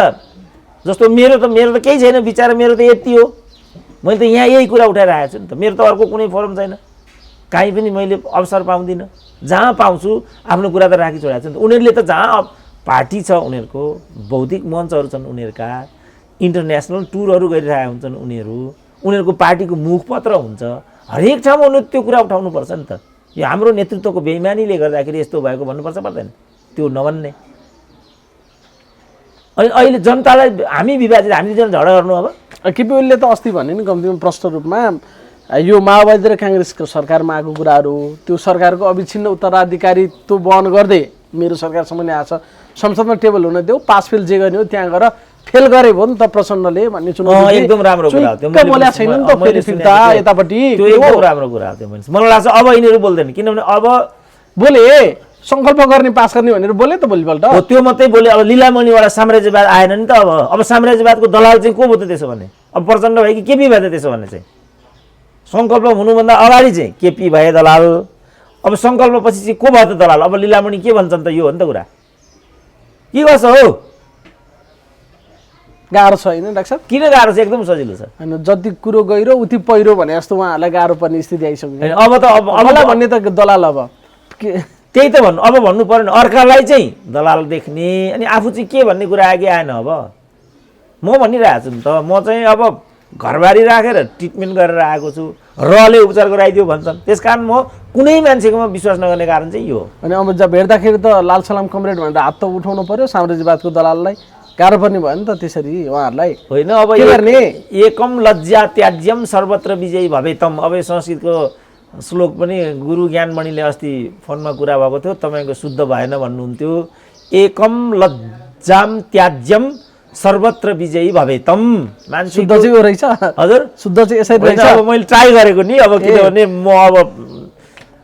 जस्तो मेरो त केही छैन विचार मेरो त यति हो मैले त यहाँ यही कुरा उठाइरहेको छु नि त मेरो त अर्को कुनै फोरम छैन काहीँ पनि मैले अवसर पाउँदिनँ जहाँ पाउँछु आफ्नो कुरा त राखी छोडेको छु नि त उनीहरूले त जहाँ पार्टी छ उनीहरूको बौद्धिक मञ्चहरू छन् उनीहरूका इन्टरनेसनल टुरहरू गरिरहेका हुन्छन् उनीहरूको पार्टीको मुखपत्र हुन्छ हरेक ठाउँमा उनीहरू त्यो कुरा उठाउनुपर्छ नि त यो हाम्रो नेतृत्वको बेइमानीले गर्दाखेरि यस्तो भएको भन्नुपर्छ पर्दैन त्यो नभन्ने अनि अहिले जनतालाई हामी विभाजित हामी दुईजना झगडा गर्नु अब केपी ओलीले त अस्ति भने नि कम्तीमा प्रष्ट रूपमा यो माओवादी र काङ्ग्रेसको सरकारमा आएको कुराहरू त्यो सरकारको अविच्छिन्न उत्तराधिकारीत्व वहन गर्दै मेरो सरकारसम्म नै आएको छ संसदमा टेबल हुन देऊ पास फेल जे गर्ने हो त्यहाँ गएर फेल गरे भयो नि त प्रचण्डले भन्ने चुनौती एकदम राम्रो कुरा हो त्यो बोलेको छैन नि त फेरि फिर्ता यतापट्टि त्यो एकदम राम्रो कुरा हो त्यो मलाई लाग्छ अब यिनीहरू बोल्दैन किनभने अब बोले सङ्कल्प गर्ने पास गर्ने भनेर बोले त भोलिपल्ट त्यो मात्रै बोले अब लिलामणिबाट साम्राज्यवाद आएन नि त अब साम्राज्यवादको दलाल चाहिँ को भयो त त्यसो भने अब प्रचण्ड भयो कि केपी भयो त त्यसो भने चाहिँ सङ्कल्प हुनुभन्दा अगाडि चाहिँ केपी भए दलाल अब सङ्कल्पपछि चाहिँ को भयो त दलाल अब लिलामणि के भन्छन् त यो हो नि त कुरा के गर्छ हो गाह्रो छ होइन डाक्टर साहब किन गाह्रो छ एकदम सजिलो छ होइन जति कुरो गहिरो उति पहिरो भने जस्तो उहाँहरूलाई गाह्रो पर्ने स्थिति आइसक्यो अब त अबलाई भन्ने त दलाल अब त्यही त भन्नु अब भन्नु पर्यो नि अर्कालाई चाहिँ दलाल देख्ने अनि आफू चाहिँ के भन्ने कुरा आएकै आएन अब म भनिरहेको छु नि त म चाहिँ अब घरबारी राखेर ट्रिटमेन्ट गरेर आएको छु रले उपचार गराइदियो भन्छन् त्यस कारण म कुनै मान्छेकोमा विश्वास नगर्ने कारण चाहिँ यो हो अनि अब जब भेट्दाखेरि त लाल सलाम कमरेड भनेर हात त उठाउनु पर्यो साम्राज्यवादको दलाललाई गाह्रो पर्ने भयो नि त त्यसरी उहाँहरूलाई होइन अब एकम लज्जा त्याज्यम सर्वत्र विजयी भवेतम अब यो संस्कृतको श्लोक पनि गुरु ज्ञानमणिले अस्ति फोनमा कुरा भएको थियो तपाईँको शुद्ध भएन भन्नुहुन्थ्यो एकम लज्जाम त्याज्यम सर्वत्र विजयी भवेतम मान्छे शुद्ध चाहिँ हो रहेछ हजुर शुद्ध चाहिँ यसरी रहेछ अब मैले ट्राई गरेको नि अब किनभने म अब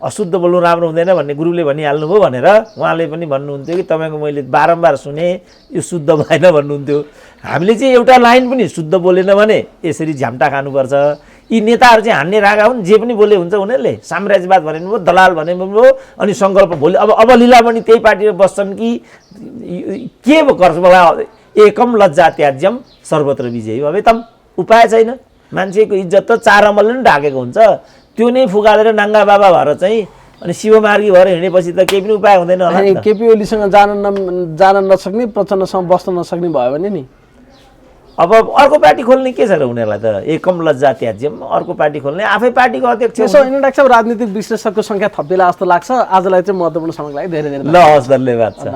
अशुद्ध बोल्नु राम्रो हुँदैन भन्ने गुरुले भनिहाल्नुभयो भनेर उहाँले पनि भन्नुहुन्थ्यो कि तपाईँको मैले बारम्बार सुने यो शुद्ध भएन भन्नुहुन्थ्यो हामीले चाहिँ एउटा लाइन पनि शुद्ध बोलेन भने यसरी झ्याम्टा खानुपर्छ यी नेताहरू चाहिँ हान्ने रागा हुन् जे पनि बोले हुन्छ उनीहरूले साम्राज्यवाद भने भयो दलाल भने भयो अनि सङ्कल्प भोलि अब लिलामणि त्यही पार्टीमा बस्छन् कि के गर्छ मलाई एकम लज्जा त्याज्यम सर्वत्र विजयी भवेतम उपाय छैन मान्छेको इज्जत त चार अमलले नै ढाकेको हुन्छ त्यो नै फुगालेर नाङ्गा बाबा भएर चाहिँ अनि शिवमार्गी भएर हिँडेपछि त केही पनि उपाय हुँदैन होला नि त केपी ओलीसँग जान नसक्ने प्रचण्डसँग बस्न नसक्ने भयो भने नि अब अर्को पार्टी खोल्ने के छ र उनीहरूलाई त एकम लज्जा त्याज्यम अर्को पार्टी खोल्ने आफै पार्टीको अध्यक्ष त्यसो होइन डाक्टर साहब राजनीतिक विश्लेषकको सङ्ख्या थपिला जस्तो लाग्छ आजलाई चाहिँ महत्त्वपूर्ण समयको लागि धेरै धेरै ल हस् धन्यवाद छ